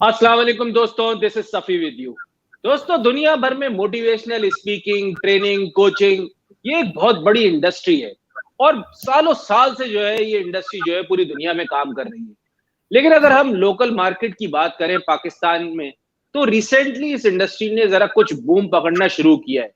السلام علیکم دوستوں، دس از صفی ود یو. دوستوں، دنیا بھر میں موٹیویشنل اسپیکنگ، ٹریننگ، کوچنگ یہ ایک بہت بڑی انڈسٹری ہے اور سالوں سال سے جو ہے یہ انڈسٹری جو ہے پوری دنیا میں کام کر رہی ہے. لیکن اگر ہم لوکل مارکیٹ کی بات کریں پاکستان میں، تو ریسنٹلی اس انڈسٹری نے ذرا کچھ بوم پکڑنا شروع کیا ہے.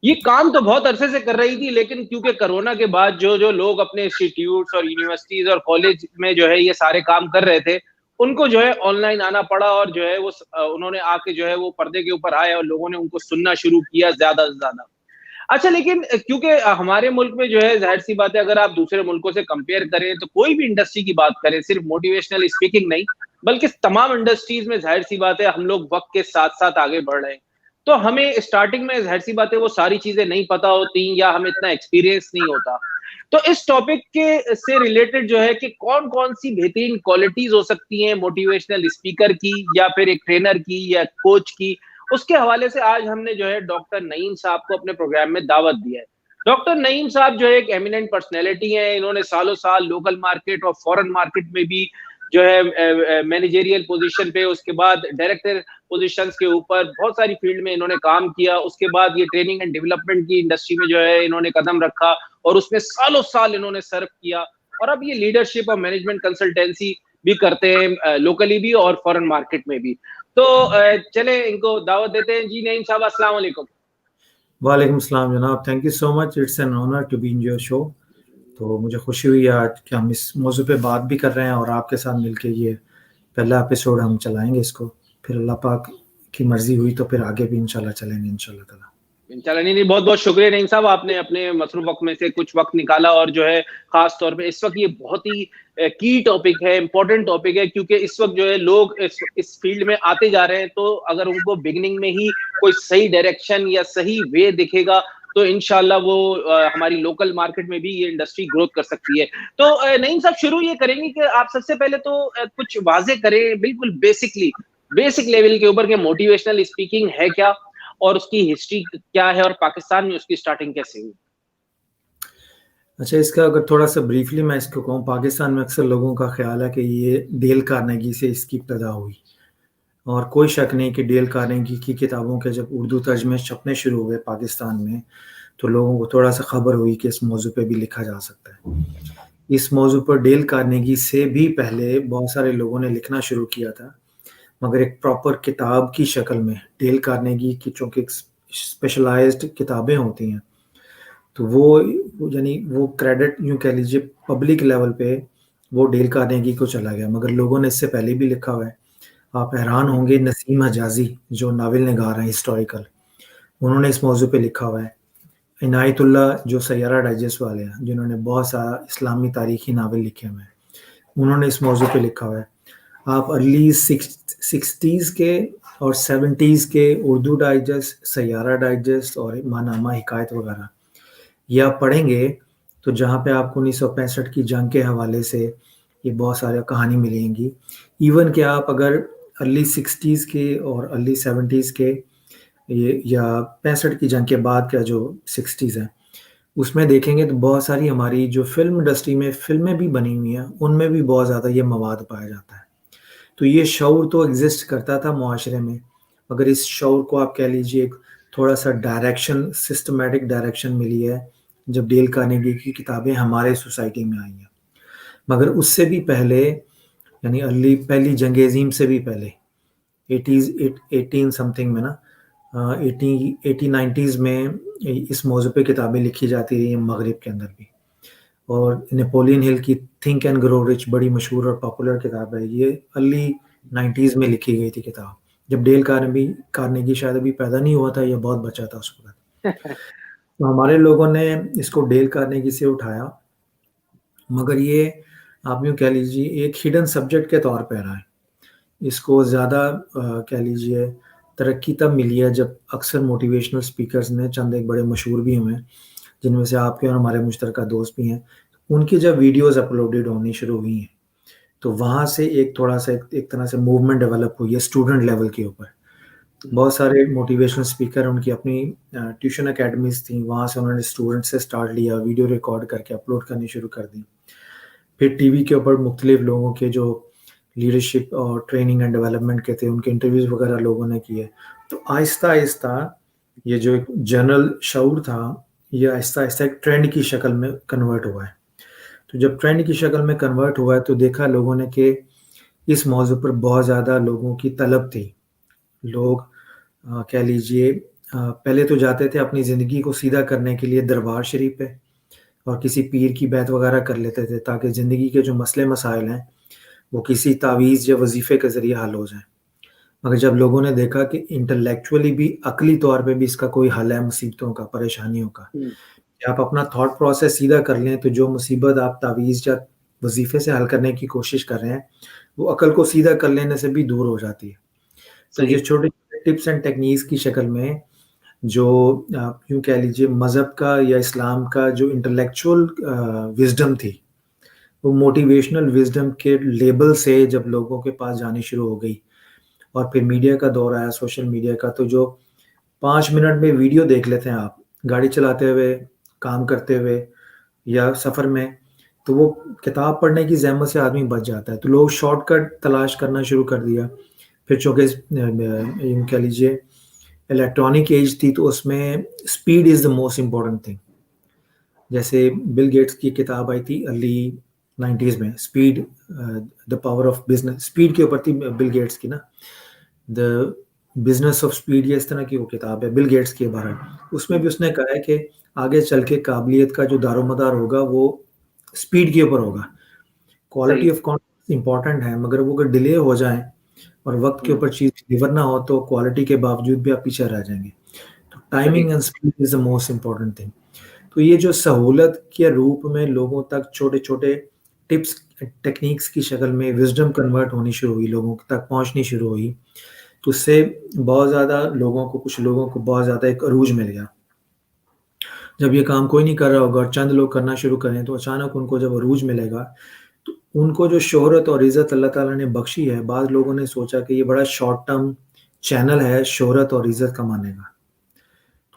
یہ کام تو بہت عرصے سے کر رہی تھی، لیکن کیونکہ کرونا کے بعد جو لوگ اپنے انسٹیٹیوٹس اور یونیورسٹیز اور کالج میں جو ہے یہ سارے کام کر رہے تھے، ان کو جو ہے آن لائن آنا پڑا اور جو ہے وہ انہوں نے آ کے جو ہے وہ پردے کے اوپر آئے اور لوگوں نے ان کو سننا شروع کیا زیادہ سے زیادہ. اچھا، لیکن کیونکہ ہمارے ملک میں جو ہے ظاہر سی بات ہے، اگر آپ دوسرے ملکوں سے کمپیئر کریں تو کوئی بھی انڈسٹری کی بات کریں، صرف موٹیویشنل اسپیکنگ نہیں بلکہ تمام انڈسٹریز میں ظاہر سی بات ہے ہم لوگ وقت کے ساتھ ساتھ آگے بڑھ رہے ہیں. تو ہمیں اسٹارٹنگ میں ظاہر سی بات ہے وہ ساری چیزیں نہیں پتا ہوتی یا ہمیں اتنا ایکسپیرینس نہیں ہوتا. تو اس ٹاپک کے سے ریلیٹڈ جو ہے کہ کون کون سی بہترین کوالٹیز ہو سکتی ہیں موٹیویشنل اسپیکر کی یا پھر ایک ٹرینر کی یا کوچ کی، اس کے حوالے سے آج ہم نے جو ہے ڈاکٹر نعیم صاحب کو اپنے پروگرام میں دعوت دیا ہے. ڈاکٹر نعیم صاحب جو ہے ایک ایمیننٹ پرسنالٹی ہیں. انہوں نے سالوں سال لوکل مارکیٹ اور فورن مارکیٹ میں بھی جو ہے مینیجریل پوزیشن پہ، اس کے بعد ڈائریکٹر پوزیشنز کے اوپر بہت ساری فیلڈ میں انہوں نے کام کیا. اس کے بعد یہ ٹریننگ اینڈ ڈیولپمنٹ کی انڈسٹری میں جو ہے انہوں نے قدم رکھا اور اس میں سالوں سال انہوں نے سرو کیا. اور اب یہ لیڈرشپ اور مینجمنٹ کنسلٹینسی بھی کرتے ہیں لوکلی بھی اور فورن مارکیٹ میں بھی. تو چلیں ان کو دعوت دیتے ہیں. جی نعیم صاحب، السلام علیکم. وعلیکم السلام جناب، thank you so much. It's an honour to be in your show. تو مجھے خوشی ہوئی آج کہ ہم اس موضوع پہ بات بھی کر رہے ہیں اور آپ کے ساتھ مل کے یہ پہلا ایپیسوڈ ہم چلائیں گے اس کو. پھر اللہ پاک کی مرضی ہوئی تو پھر آگے بھی انشاءاللہ چلیں گے انشاءاللہ تعالیٰ. انشاءاللہ. نہیں، بہت بہت شکریہ نعیم صاحب، آپ نے اپنے مصروف وقت میں سے کچھ وقت نکالا اور جو ہے خاص طور پہ اس وقت یہ بہت ہی کی ٹاپک ہے، امپورٹنٹ ٹاپک ہے، کیونکہ اس وقت جو ہے لوگ اس فیلڈ میں آتے جا رہے ہیں. تو اگر ان کو بگننگ میں ہی کوئی صحیح ڈائریکشن یا صحیح وے دکھے گا تو انشاءاللہ وہ ہماری لوکل مارکیٹ میں بھی یہ انڈسٹری گروتھ کر سکتی ہے. تو نعیم صاحب شروع یہ کریں گے کہ آپ سب سے پہلے تو کچھ واضح کریں بالکل بیسک لیول کے اوپر کہ موٹیویشنل اسپیکنگ ہے کیا اور اس کی ہسٹری کیا ہے اور پاکستان میں اس کی سٹارٹنگ کیسے ہوئی. اچھا، اس کا اگر تھوڑا سا بریفلی میں اس کو کہوں، پاکستان میں اکثر لوگوں کا خیال ہے کہ یہ ڈیل کارنیگی سے اس کی ابتدا ہوئی، اور کوئی شک نہیں کہ ڈیل کارنیگی کی کتابوں کے جب اردو ترجمے چھپنے شروع ہوئے پاکستان میں تو لوگوں کو تھوڑا سا خبر ہوئی کہ اس موضوع پہ بھی لکھا جا سکتا ہے. اس موضوع پر ڈیل کارنیگی سے بھی پہلے بہت سارے لوگوں نے لکھنا شروع کیا تھا، مگر ایک پراپر کتاب کی شکل میں. ڈیل کارنیگی کی چونکہ اسپیشلائزڈ کتابیں ہوتی ہیں تو وہ کریڈٹ یوں کہہ لیجیے پبلک لیول پہ وہ ڈیل کارنیگی کو چلا گیا، مگر لوگوں نے اس سے پہلے بھی لکھا ہوا ہے. آپ حیران ہوں گے، نسیم حجازی جو ناول نگار ہیں ہسٹوریکل، انہوں نے اس موضوع پہ لکھا ہوا ہے. عنایت اللہ جو سیارہ ڈائجسٹ والے ہیں، جنہوں نے بہت سارا اسلامی تاریخی ناول لکھے ہوئے ہیں، انہوں نے اس موضوع پہ لکھا ہوا ہے. آپ ارلی 60s کے اور 70s کے اردو ڈائجسٹ، سیارہ ڈائجسٹ اور ماہنامہ حکایت وغیرہ یہ آپ پڑھیں گے تو جہاں پہ آپ کو 1965 کی جنگ کے حوالے سے یہ بہت سارے کہانی ملیں گی. ایون کہ آپ اگر ارلی 60s کے اور ارلی 70s کے یا 65 کی جنگ کے بعد کا جو 60s ہیں اس میں دیکھیں گے تو بہت ساری ہماری جو فلم انڈسٹری میں فلمیں بھی بنی ہوئی ہیں ان میں بھی بہت زیادہ یہ مواد پایا جاتا ہے. تو یہ شعور تو ایگزسٹ کرتا تھا معاشرے میں، مگر اس شعور کو آپ کہہ لیجیے ایک تھوڑا سا ڈائریکشن، سسٹمیٹک ڈائریکشن ملی ہے جب ڈیل کارنیگی کی کتابیں ہمارے سوسائٹی میں آئی ہیں. مگر اس سے بھی پہلے، یعنی پہلی جنگ عظیم سے بھی پہلے 18 سمتھنگ میں نا 90s میں اس موضوع پہ کتابیں لکھی جاتی رہی ہیں مغرب کے اندر بھی. اور نیپولین ہل کی تھنک اینڈ گرو رچ بڑی مشہور اور پاپولر کتاب ہے، یہ ارلی 90s میں لکھی گئی تھی کتاب، جب ڈیل کارنیگی شاید ابھی پیدا نہیں ہوا تھا یا بہت بچا تھا اس وقت. تو ہمارے لوگوں نے اس کو ڈیل کارنیگی سے اٹھایا، مگر یہ آپ یوں کہہ لیجیے ایک ہڈن سبجیکٹ کے طور پہ رہا ہے. اس کو زیادہ کہہ لیجیے ترقی تب ملی ہے جب اکثر موٹیویشنل سپیکرز نے، چند ایک بڑے مشہور بھی ہوئے جن میں سے آپ کے اور ہمارے مشترکہ دوست بھی ہیں، ان کی جب ویڈیوز اپلوڈڈ ہونی شروع ہوئی ہیں تو وہاں سے ایک تھوڑا سا ایک طرح سے موومنٹ ڈیولپ ہوئی ہے اسٹوڈنٹ لیول کے اوپر. بہت سارے موٹیویشنل سپیکر، ان کی اپنی ٹیوشن اکیڈمیز تھیں، وہاں سے انہوں نے اسٹوڈنٹ سے سٹارٹ لیا، ویڈیو ریکارڈ کر کے اپلوڈ کرنی شروع کر دی. پھر ٹی وی کے اوپر مختلف لوگوں کے جو لیڈرشپ اور ٹریننگ اینڈ ڈیولپمنٹ کے تھے, ان کے انٹرویوز وغیرہ لوگوں نے کیے. تو آہستہ آہستہ یہ جو ایک جنرل شعور تھا یہ آہستہ آہستہ ایک ٹرینڈ کی شکل میں کنورٹ ہوا ہے. تو جب ٹرینڈ کی شکل میں کنورٹ ہوا ہے تو دیکھا لوگوں نے کہ اس موضوع پر بہت زیادہ لوگوں کی طلب تھی. لوگ کہہ لیجئے پہلے تو جاتے تھے اپنی زندگی کو سیدھا کرنے کے لیے دربار شریف پہ اور کسی پیر کی بیعت وغیرہ کر لیتے تھے تاکہ زندگی کے جو مسئلے مسائل ہیں وہ کسی تعویذ یا وظیفے کے ذریعے حل ہو جائیں. مگر جب لوگوں نے دیکھا کہ انٹلیکچولی بھی عقلی طور پہ بھی اس کا کوئی حل ہے مصیبتوں کا, پریشانیوں کا, کہ آپ اپنا تھاٹ پروسیس سیدھا کر لیں تو جو مصیبت آپ تعویذ یا وظیفے سے حل کرنے کی کوشش کر رہے ہیں وہ عقل کو سیدھا کر لینے سے بھی دور ہو جاتی ہے. تو یہ چھوٹے ٹپس اینڈ ٹیکنیکس کی شکل میں جو آپ یوں کہہ لیجیے مذہب کا یا اسلام کا جو انٹلیکچوئل وزڈم تھی وہ موٹیویشنل وزڈم کے لیبل سے جب لوگوں کے پاس جانی شروع ہو گئی اور پھر میڈیا کا دور آیا, سوشل میڈیا کا, تو جو 5 منٹ میں ویڈیو دیکھ لیتے ہیں آپ گاڑی چلاتے ہوئے, کام کرتے ہوئے یا سفر میں, تو وہ کتاب پڑھنے کی زحمت سے آدمی بچ جاتا ہے. تو لوگ شارٹ کٹ تلاش کرنا شروع کر دیا. پھر چونکہ یوں کہہ لیجیے الیکٹرانک ایج تھی تو اس میں speed is the most important thing. جیسے بل گیٹس کی کتاب آئی تھی ارلی 90s میں, speed the power of business, speed کے اوپر تھی بل گیٹس کی نا, دا بزنس آف اسپیڈ, یہ اس طرح کی وہ کتاب ہے بل گیٹس کے بارے. اس میں بھی اس نے کہا ہے کہ آگے چل کے قابلیت کا جو دار و مدار ہوگا وہ اسپیڈ کے اوپر ہوگا. کوالٹی آف کانٹینٹ امپورٹنٹ ہے مگر وہ اگر ڈیلے ہو جائیں اور وقت کے اوپر چیز ڈلیور نہ ہو تو کوالٹی کے باوجود بھی آپ پیچھے رہ جائیں گے. تو timing and speed is the most important thing. تو یہ جو سہولت کے روپ میں لوگوں تک چھوٹے چھوٹے ٹپس ٹیکنیکس کی شکل میں وزڈم کنورٹ ہونی شروع ہوئی, لوگوں تک پہنچنی شروع ہوئی, تو اس سے بہت زیادہ لوگوں کو, کچھ لوگوں کو بہت زیادہ ایک عروج مل گیا. جب یہ کام کوئی نہیں کر رہا ہوگا اور چند لوگ کرنا شروع کریں تو اچانک ان کو جب عروج ملے گا تو ان کو جو شہرت اور عزت اللہ تعالیٰ نے بخشی ہے, بعض لوگوں نے سوچا کہ یہ بڑا شارٹ ٹرم چینل ہے شہرت اور عزت کمانے کا,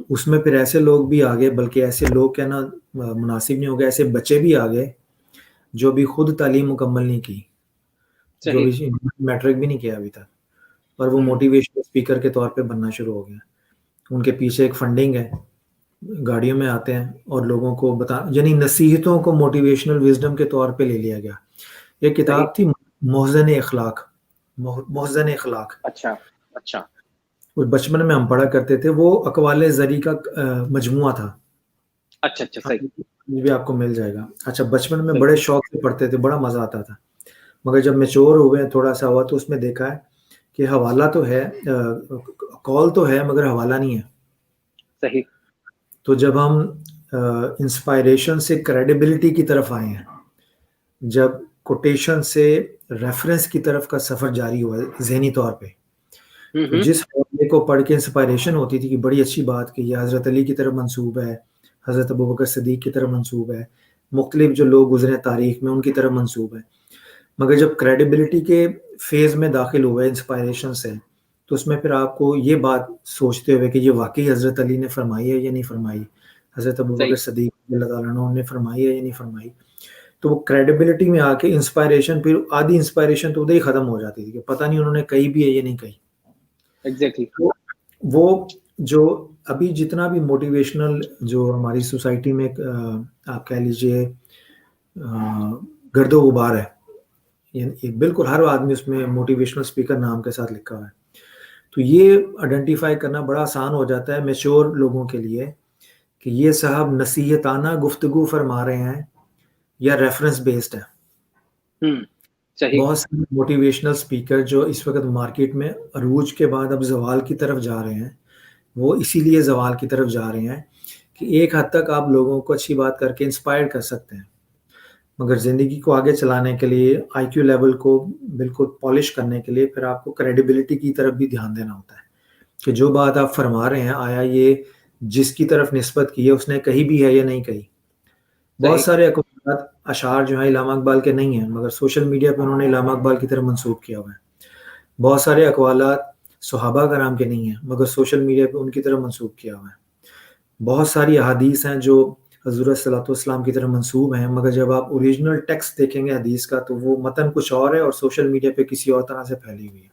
تو اس میں پھر ایسے لوگ بھی آگے, بلکہ ایسے لوگ کہنا مناسب نہیں ہوگا, ایسے بچے بھی آگے جو بھی خود تعلیم مکمل نہیں کی, جو بھی میٹرک بھی نہیں کیا ابھی تک, پر وہ موٹیویشنل اسپیکر کے طور پہ بننا شروع ہو گیا. ان کے پیچھے ایک فنڈنگ ہے, گاڑیوں میں آتے ہیں اور لوگوں کو یعنی نصیحتوں کو موٹیویشنل وزڈم کے طور پہ لے لیا گیا. ایک کتاب تھی محزن اخلاق, محزن اخلاق. اچھا وہ بچپن میں ہم پڑھا کرتے تھے, وہ اقوال زری کا مجموعہ تھا. اچھا صحیح, یہ بھی آپ کو مل جائے گا. اچھا, بچپن میں بڑے شوق سے پڑھتے تھے, بڑا مزہ آتا تھا, مگر جب میچور ہوئے تھوڑا سا ہوا تو اس میں دیکھا ہے کہ حوالہ تو ہے, کال تو ہے مگر حوالہ نہیں ہے. صحیح. تو جب ہم انسپائریشن سے کریڈیبلٹی کی طرف آئے ہیں, جب کوٹیشن سے ریفرنس کی طرف کا سفر جاری ہوا ہے ذہنی طور پہ, تو جس حوالے کو پڑھ کے انسپائریشن ہوتی تھی کہ بڑی اچھی بات کہ یہ حضرت علی کی طرف منسوب ہے, حضرت ابوبکر صدیق کی طرف منسوب ہے, مختلف جو لوگ گزرے تاریخ میں ان کی طرف منسوب ہے, مگر جب کریڈیبلٹی کے فیز میں داخل ہوئے انسپائریشن سے تو اس میں پھر آپ کو یہ بات سوچتے ہوئے کہ یہ واقعی حضرت علی نے فرمائی ہے یا نہیں فرمائی, حضرت ابوبکر صدیق اللہ تعالیٰ عنہ نے فرمائی ہے یا نہیں فرمائی, تو وہ کریڈیبلٹی میں آ کے انسپائریشن, پھر آدھی انسپائریشن تو ادھر ہی ختم ہو جاتی تھی کہ پتہ نہیں انہوں نے کہی بھی ہے یا نہیں کہی. ایگزیکٹلی. وہ جو ابھی جتنا بھی موٹیویشنل جو ہماری سوسائٹی میں آپ کہہ لیجئے گرد و غبار ہے, یعنی بالکل ہر آدمی اس میں موٹیویشنل اسپیکر نام کے ساتھ لکھا ہوا ہے, تو یہ آئیڈینٹیفائی کرنا بڑا آسان ہو جاتا ہے میچور لوگوں کے لیے کہ یہ صاحب نصیحتانہ گفتگو فرما رہے ہیں یا ریفرنس بیسڈ ہے. بہت سے موٹیویشنل اسپیکر جو اس وقت مارکیٹ میں عروج کے بعد اب زوال کی طرف جا رہے ہیں, وہ اسی لیے زوال کی طرف جا رہے ہیں کہ ایک حد تک آپ لوگوں کو اچھی بات کر کے انسپائر کر سکتے ہیں, مگر زندگی کو آگے چلانے کے لیے آئی کیو لیول کو بالکل پالش کرنے کے لیے پھر آپ کو کریڈیبلٹی کی طرف بھی دھیان دینا ہوتا ہے کہ جو بات آپ فرما رہے ہیں آیا یہ جس کی طرف نسبت کی ہے اس نے کہی بھی ہے یا نہیں کہی. بہت سارے اقوالات اشعار جو ہیں علامہ اقبال کے نہیں ہیں مگر سوشل میڈیا پہ انہوں نے علامہ اقبال کی طرف منسوب کیا ہوا ہے. بہت سارے اقوالات صحابہ کرام کے نہیں ہیں مگر سوشل میڈیا پہ ان کی طرف منسوب کیا ہوا ہے. بہت ساری احادیث ہیں جو حضور صلی اللہ علیہ وسلم کی طرف منسوب ہیں، مگر جب آپ اوریجنل ٹیکسٹ دیکھیں گے حدیث کا تو وہ متن کچھ اور ہے اور سوشل میڈیا پہ کسی اور طرح سے پھیلی ہوئی ہے.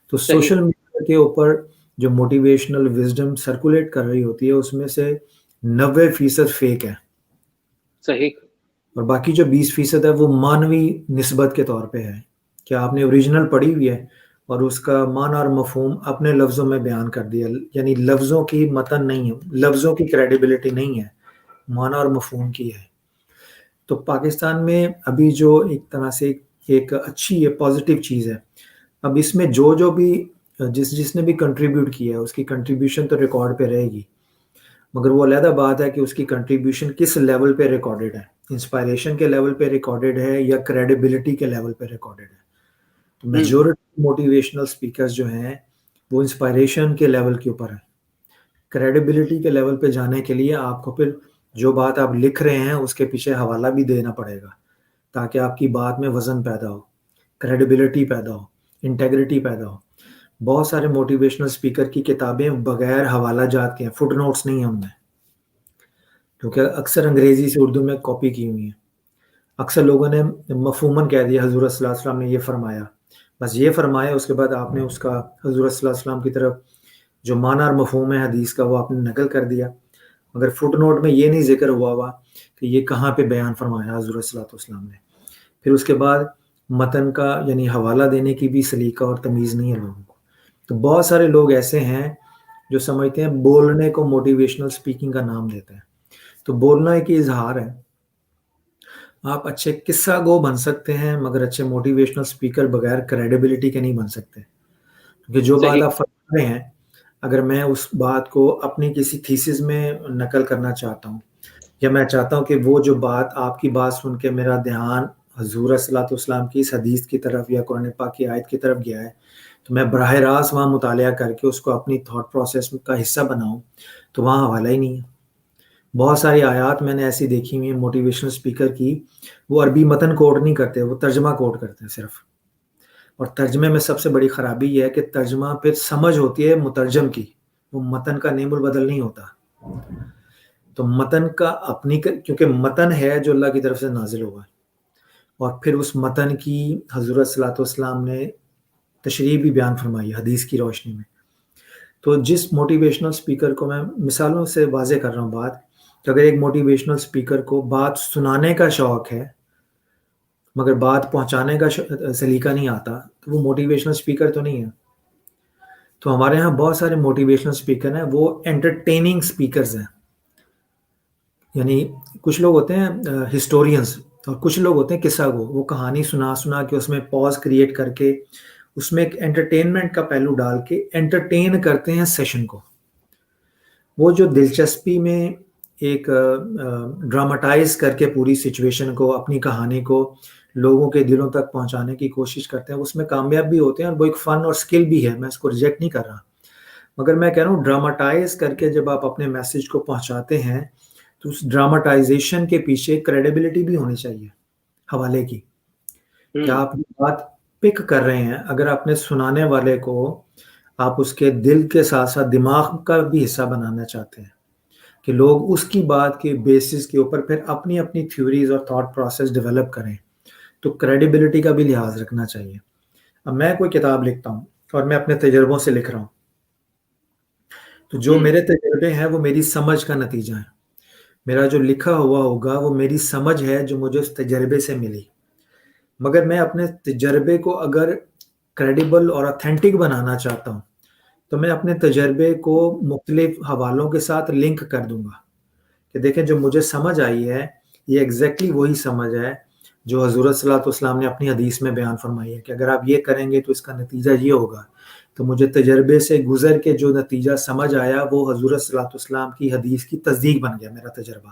تو صحیح سوشل میڈیا کے اوپر جو موٹیویشنل وزڈم سرکولیٹ کر رہی ہوتی ہے اس میں سے 90% فیک ہے، صحیح اور باقی جو 20% ہے وہ مانوی نسبت کے طور پہ ہے کہ آپ نے اوریجنل پڑھی ہوئی ہے اور اس کا معنی اور مفہوم اپنے لفظوں میں بیان کر دیا، یعنی لفظوں کی متن نہیں ہے، لفظوں کی کریڈیبلٹی نہیں ہے، معنی اور مفہوم کی ہے. تو پاکستان میں ابھی جو ایک طرح سے ایک اچھی پازیٹیو چیز ہے، اب اس میں جو بھی جس نے بھی کنٹریبیوٹ کیا ہے اس کی کنٹریبیوشن تو ریکارڈ پہ رہے گی، مگر وہ علیحدہ بات ہے کہ اس کی کنٹریبیوشن کس لیول پہ ریکارڈڈ ہے، انسپائریشن کے لیول پہ ریکارڈڈ ہے یا کریڈیبلٹی کے لیول پہ ریکارڈڈ ہے. تو میجورٹی موٹیویشنل سپیکرز جو ہیں وہ انسپائریشن کے لیول کے اوپر ہیں. کریڈیبلٹی کے لیول پہ جانے کے لیے آپ کو پھر جو بات آپ لکھ رہے ہیں اس کے پیچھے حوالہ بھی دینا پڑے گا تاکہ آپ کی بات میں وزن پیدا ہو، کریڈیبلٹی پیدا ہو، انٹیگریٹی پیدا ہو. بہت سارے موٹیویشنل سپیکر کی کتابیں بغیر حوالہ جات کے ہیں، فٹ نوٹس نہیں ہیں ان میں، کیونکہ اکثر انگریزی سے اردو میں کاپی کی ہوئی ہیں. اکثر لوگوں نے مفہوماً کہہ دیا حضور صلی اللہ علیہ وسلم نے یہ فرمایا، بس یہ فرمایا، اس کے بعد آپ نے اس کا حضور صلی اللہ علیہ وسلم کی طرف جو معنی اور مفہوم ہے حدیث کا وہ آپ نے نقل کر دیا، مگر فٹ نوٹ میں یہ نہیں ذکر ہوا کہ یہ کہاں پہ بیان فرمایا حضور صلی اللہ علیہ وسلم نے. پھر اس کے بعد متن کا یعنی حوالہ دینے کی بھی سلیقہ اور تمیز نہیں ہے لوگوں کو. تو بہت سارے لوگ ایسے ہیں جو سمجھتے ہیں بولنے کو موٹیویشنل سپیکنگ کا نام دیتے ہیں. تو بولنا ایک اظہار ہے. آپ اچھے قصہ گو بن سکتے ہیں مگر اچھے موٹیویشنل سپیکر بغیر کریڈیبلٹی کے نہیں بن سکتے، کیونکہ جو بات آپ فرما رہے ہیں اگر میں اس بات کو اپنی کسی تھیسس میں نقل کرنا چاہتا ہوں یا میں چاہتا ہوں کہ وہ جو بات آپ کی بات سن کے میرا دھیان حضور صلی اللہ علیہ وسلم کی اس حدیث کی طرف یا قرآن پاک کی آیت کی طرف گیا ہے تو میں براہ راست وہاں مطالعہ کر کے اس کو اپنی تھاٹ پروسیس کا حصہ بناؤں، تو وہاں حوالہ ہی نہیں ہے. بہت ساری آیات میں نے ایسی دیکھی ہوئی ہیں موٹیویشنل سپیکر کی، وہ عربی متن کوٹ نہیں کرتے، وہ ترجمہ کوٹ کرتے ہیں صرف. اور ترجمے میں سب سے بڑی خرابی یہ ہے کہ ترجمہ پھر سمجھ ہوتی ہے مترجم کی، وہ متن کا نیم البدل نہیں ہوتا. تو متن کا اپنی، کیونکہ متن ہے جو اللہ کی طرف سے نازل ہوا ہے اور پھر اس متن کی حضور صلی اللہ علیہ وسلم نے تشریح بھی بیان فرمائی حدیث کی روشنی میں. تو جس موٹیویشنل سپیکر کو میں مثالوں سے واضح کر رہا ہوں بات، کہ اگر ایک موٹیویشنل سپیکر کو بات سنانے کا شوق ہے مگر بات پہنچانے کا سلیقہ نہیں آتا تو وہ موٹیویشنل سپیکر تو نہیں ہے. تو ہمارے ہاں بہت سارے موٹیویشنل سپیکر ہیں وہ انٹرٹیننگ سپیکرز ہیں، یعنی کچھ لوگ ہوتے ہیں ہسٹورینز اور کچھ لوگ ہوتے ہیں قصہ گو، وہ کہانی سنا کے اس میں پاز کریٹ کر کے اس میں ایک انٹرٹینمنٹ کا پہلو ڈال کے انٹرٹین کرتے ہیں سیشن کو. وہ جو دلچسپی میں ایک ڈراماٹائز کر کے پوری سچویشن کو، اپنی کہانی کو لوگوں کے دلوں تک پہنچانے کی کوشش کرتے ہیں، اس میں کامیاب بھی ہوتے ہیں اور وہ ایک فن اور سکل بھی ہے، میں اس کو ریجیکٹ نہیں کر رہا، مگر میں کہہ رہا ہوں ڈراماٹائز کر کے جب آپ اپنے میسج کو پہنچاتے ہیں تو اس ڈراماٹائزیشن کے پیچھے کریڈیبلٹی بھی ہونی چاہیے حوالے کی، کہ آپ بات پک کر رہے ہیں. اگر آپ نے سنانے والے کو آپ اس کے دل کے ساتھ ساتھ دماغ کا بھی حصہ بنانا چاہتے ہیں کہ لوگ اس کی بات کے بیسس کے اوپر پھر اپنی اپنی تھیوریز اور تھاٹ پروسیس ڈیولپ کریں، تو کریڈیبلٹی کا بھی لحاظ رکھنا چاہیے. اب میں کوئی کتاب لکھتا ہوں اور میں اپنے تجربوں سے لکھ رہا ہوں، تو جو میرے تجربے ہیں وہ میری سمجھ کا نتیجہ ہے. میرا جو لکھا ہوا ہوگا وہ میری سمجھ ہے جو مجھے اس تجربے سے ملی، مگر میں اپنے تجربے کو اگر کریڈیبل اور اتھینٹک بنانا چاہتا ہوں تو میں اپنے تجربے کو مختلف حوالوں کے ساتھ لنک کر دوں گا کہ دیکھیں جو مجھے سمجھ آئی ہے یہ ایگزیکٹلی وہی سمجھ ہے جو حضور صلی اللہ علیہ وسلم نے اپنی حدیث میں بیان فرمائی ہے کہ اگر آپ یہ کریں گے تو اس کا نتیجہ یہ ہوگا. تو مجھے تجربے سے گزر کے جو نتیجہ سمجھ آیا وہ حضور صلی اللہ علیہ وسلم کی حدیث کی تصدیق بن گیا میرا تجربہ.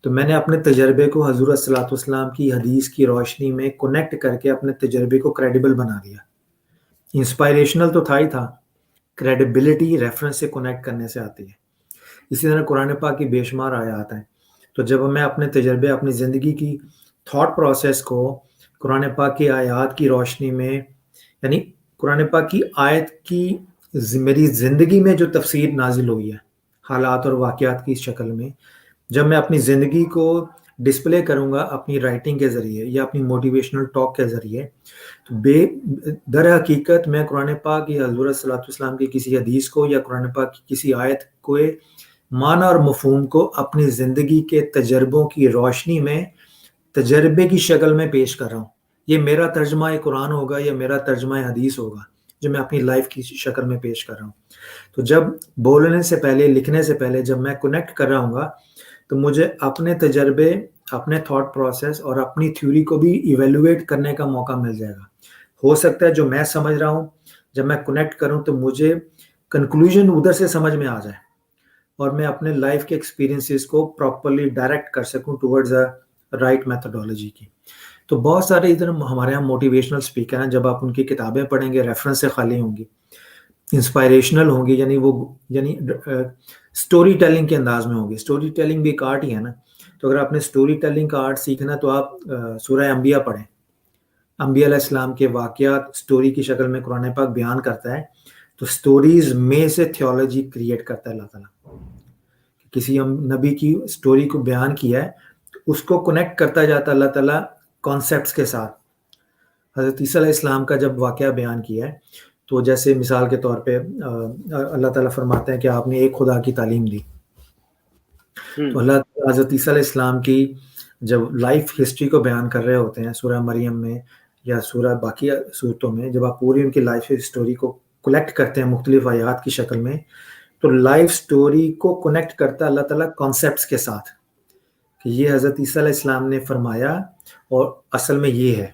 تو میں نے اپنے تجربے کو حضور صلی اللہ علیہ وسلم کی حدیث کی روشنی میں کنیکٹ کر کے اپنے تجربے کو کریڈیبل بنا دیا. انسپائریشنل تو تھا ہی تھا، کریڈیبلٹی ریفرنس سے کنیکٹ کرنے سے آتی ہے. اسی طرح قرآن پاک کی بے شمار آیات ہیں، تو جب میں اپنے تجربے، اپنی زندگی کی تھاٹ پروسیس کو قرآن پاک کی آیات کی روشنی میں، یعنی قرآن پاک کی آیت کی میری زندگی میں جو تفسیر نازل ہوئی ہے حالات اور واقعات کی شکل میں، جب میں اپنی زندگی کو ڈسپلے کروں گا اپنی رائٹنگ کے ذریعے یا اپنی موٹیویشنل ٹاک کے ذریعے، تو در حقیقت میں قرآن پاک یا حضور صلی اللہ علیہ وسلم کی کسی حدیث کو یا قرآن پاک کی کسی آیت کو معنی اور مفہوم کو اپنی زندگی کے تجربوں کی روشنی میں تجربے کی شکل میں پیش کر رہا ہوں. یہ میرا ترجمہ قرآن ہوگا یا میرا ترجمہ حدیث ہوگا جو میں اپنی لائف کی شکل میں پیش کر رہا ہوں. تو جب بولنے سے پہلے، لکھنے سے پہلے جب میں کنیکٹ کر رہا ہوں گا تو مجھے اپنے تجربے، اپنے تھاٹ پروسیس اور اپنی تھیوری کو بھی ایویلویٹ کرنے کا موقع مل جائے گا. ہو سکتا ہے جو میں سمجھ رہا ہوں جب میں کنیکٹ کروں تو مجھے کنکلوژن ادھر سے سمجھ میں آ جائے اور میں اپنے لائف کے ایکسپیرینسز کو پراپرلی ڈائریکٹ کر سکوں ٹورڈز اے رائٹ میتھڈولوجی کی. تو بہت سارے ادھر ہمارے یہاں موٹیویشنل اسپیکر ہیں، جب آپ ان کی کتابیں پڑھیں گے ریفرنس سے خالی ہوں گی، انسپائریشنل ہوں گی، یعنی اسٹوری ٹیلنگ کے انداز میں ہوں گی. اسٹوری ٹیلنگ بھی ایک آرٹ ہی ہے نا. تو اگر آپ نے اسٹوری ٹیلنگ کا آرٹ سیکھنا تو آپ سورہ انبیاء پڑھیں. انبیاء علیہ السلام کے واقعات اسٹوری کی شکل میں قرآن پاک بیان کرتا ہے. تو اسٹوریز میں سے تھیولوجی کریٹ کرتا ہے اللہ تعالیٰ. کسی نبی کی اسٹوری کو بیان کیا ہے تو اس کو کنیکٹ کرتا جاتا ہے اللہ تعالیٰ کانسیپٹس کے ساتھ. حضرت عیسیٰ علیہ السلام کا جب واقعہ بیان کیا ہے تو جیسے مثال کے طور پہ اللہ تعالیٰ فرماتے ہیں کہ آپ نے ایک خدا کی تعلیم دی. تو اللہ تعالیٰ حضرت عیسیٰ علیہ السلام کی جب لائف ہسٹری کو بیان کر رہے ہوتے ہیں سورہ مریم میں یا سورہ باقی صورتوں میں، جب آپ پوری ان کی لائف اسٹوری کو کلیکٹ کرتے ہیں مختلف آیات کی شکل میں، تو لائف اسٹوری کو کنیکٹ کرتا ہے اللہ تعالیٰ کانسیپٹس کے ساتھ کہ یہ حضرت عیسیٰ علیہ السلام نے فرمایا اور اصل میں یہ ہے.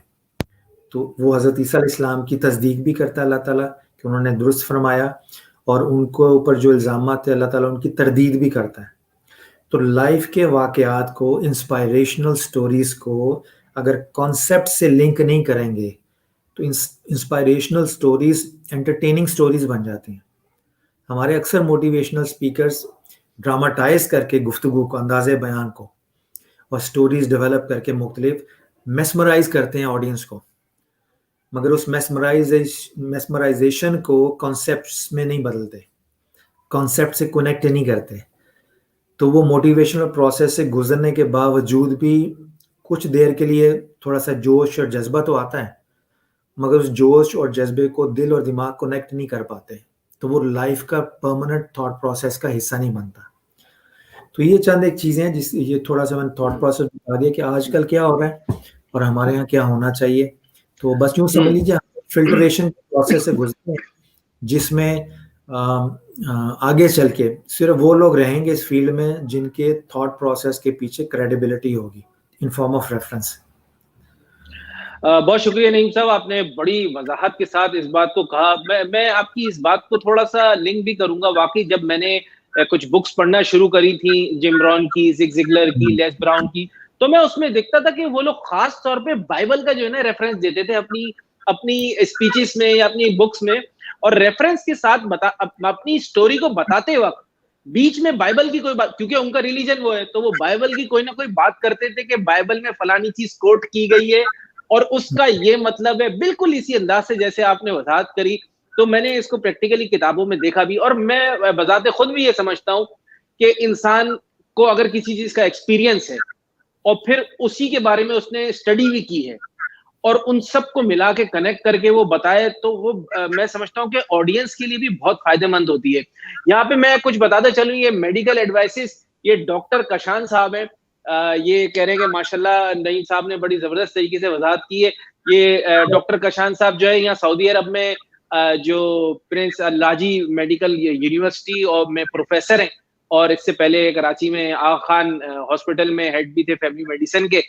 تو وہ حضرت عیسیٰ علیہ السلام کی تصدیق بھی کرتا ہے اللہ تعالیٰ کہ انہوں نے درست فرمایا، اور ان کو اوپر جو الزامات تھے اللہ تعالیٰ ان کی تردید بھی کرتا ہے. تو لائف کے واقعات کو، انسپائریشنل سٹوریز کو اگر کانسیپٹ سے لنک نہیں کریں گے تو انسپائریشنل سٹوریز انٹرٹیننگ سٹوریز بن جاتی ہیں. ہمارے اکثر موٹیویشنل سپیکرز ڈراماٹائز کر کے گفتگو کو، انداز بیان کو اور سٹوریز ڈیولپ کر کے مختلف میسمرائز کرتے ہیں آڈینس کو، مگر اس میسمرائزیشن کو کانسیپٹس میں نہیں بدلتے، کانسیپٹ سے کنیکٹ نہیں کرتے. تو وہ موٹیویشنل پروسیس سے گزرنے کے باوجود بھی کچھ دیر کے لیے تھوڑا سا جوش اور جذبہ تو آتا ہے، مگر اس جوش اور جذبے کو دل اور دماغ کنیکٹ نہیں کر پاتے، تو وہ لائف کا پرماننٹ تھاٹ پروسیس کا حصہ نہیں بنتا. تو یہ چند ایک چیزیں ہیں جس یہ تھوڑا سا میں نے تھاٹ پروسیس بتا دیا کہ آج کل کیا ہو رہا ہے اور ہمارے یہاں کیا ہونا چاہیے. تو بس یوں سمجھ لیجیے فلٹریشن پروسیس سے گزرتے ہیں جس میں آگے چل کے صرف وہ لوگ رہیں گے اس فیلڈ میں جن کے تھاٹ پروسیس کے پیچھے کریڈیبلٹی ہوگی ان فارم آف ریفرنس. بہت شکریہ نعیم صاحب، آپ نے بڑی وضاحت کے ساتھ اس بات کو کہا. میں آپ کی اس بات کو تھوڑا سا لنک بھی کروں گا. واقعی جب میں نے کچھ بکس پڑھنا شروع کری تھی، جم رون کی، زگ زگلر کی، لیس براؤن کی، تو میں اس میں دیکھتا تھا کہ وہ لوگ خاص طور پہ بائبل کا جو ہے نا ریفرنس دیتے تھے اپنی اسپیچز میں یا اپنی بکس میں، اور ریفرنس کے ساتھ اپنی اسٹوری کو بتاتے وقت بیچ میں بائبل کی کوئی بات، کیونکہ ان کا ریلیجن وہ ہے تو وہ بائبل کی کوئی نہ کوئی بات کرتے تھے کہ بائبل میں فلانی چیز کوٹ کی گئی ہے اور اس کا یہ مطلب ہے، بالکل اسی انداز سے جیسے آپ نے وضاحت کری. تو میں نے اس کو پریکٹیکلی کتابوں میں دیکھا بھی، اور میں بذات خود بھی یہ سمجھتا ہوں کہ انسان کو اگر کسی چیز کا ایکسپیرینس ہے اور پھر اسی کے بارے میں اس نے اسٹڈی بھی کی ہے اور ان سب کو ملا کے کنیکٹ کر کے وہ بتائے، تو وہ میں سمجھتا ہوں کہ آڈینس کے لیے بھی بہت فائدہ مند ہوتی ہے. یہاں پہ میں کچھ بتاتا چلوں، یہ میڈیکل ایڈوائسز، یہ ڈاکٹر کشان صاحب ہیں، یہ کہہ رہے ہیں کہ ماشاءاللہ نعیم صاحب نے بڑی زبردست طریقے سے وضاحت کی ہے. یہ ڈاکٹر کشان صاحب جو ہے یہاں سعودی عرب میں جو پرنس لاجی میڈیکل یونیورسٹی اور میں پروفیسر ہیں، اور اس سے پہلے کراچی میں آغا خان ہاسپٹل میں ہیڈ بھی تھے فیملی میڈیسن کے.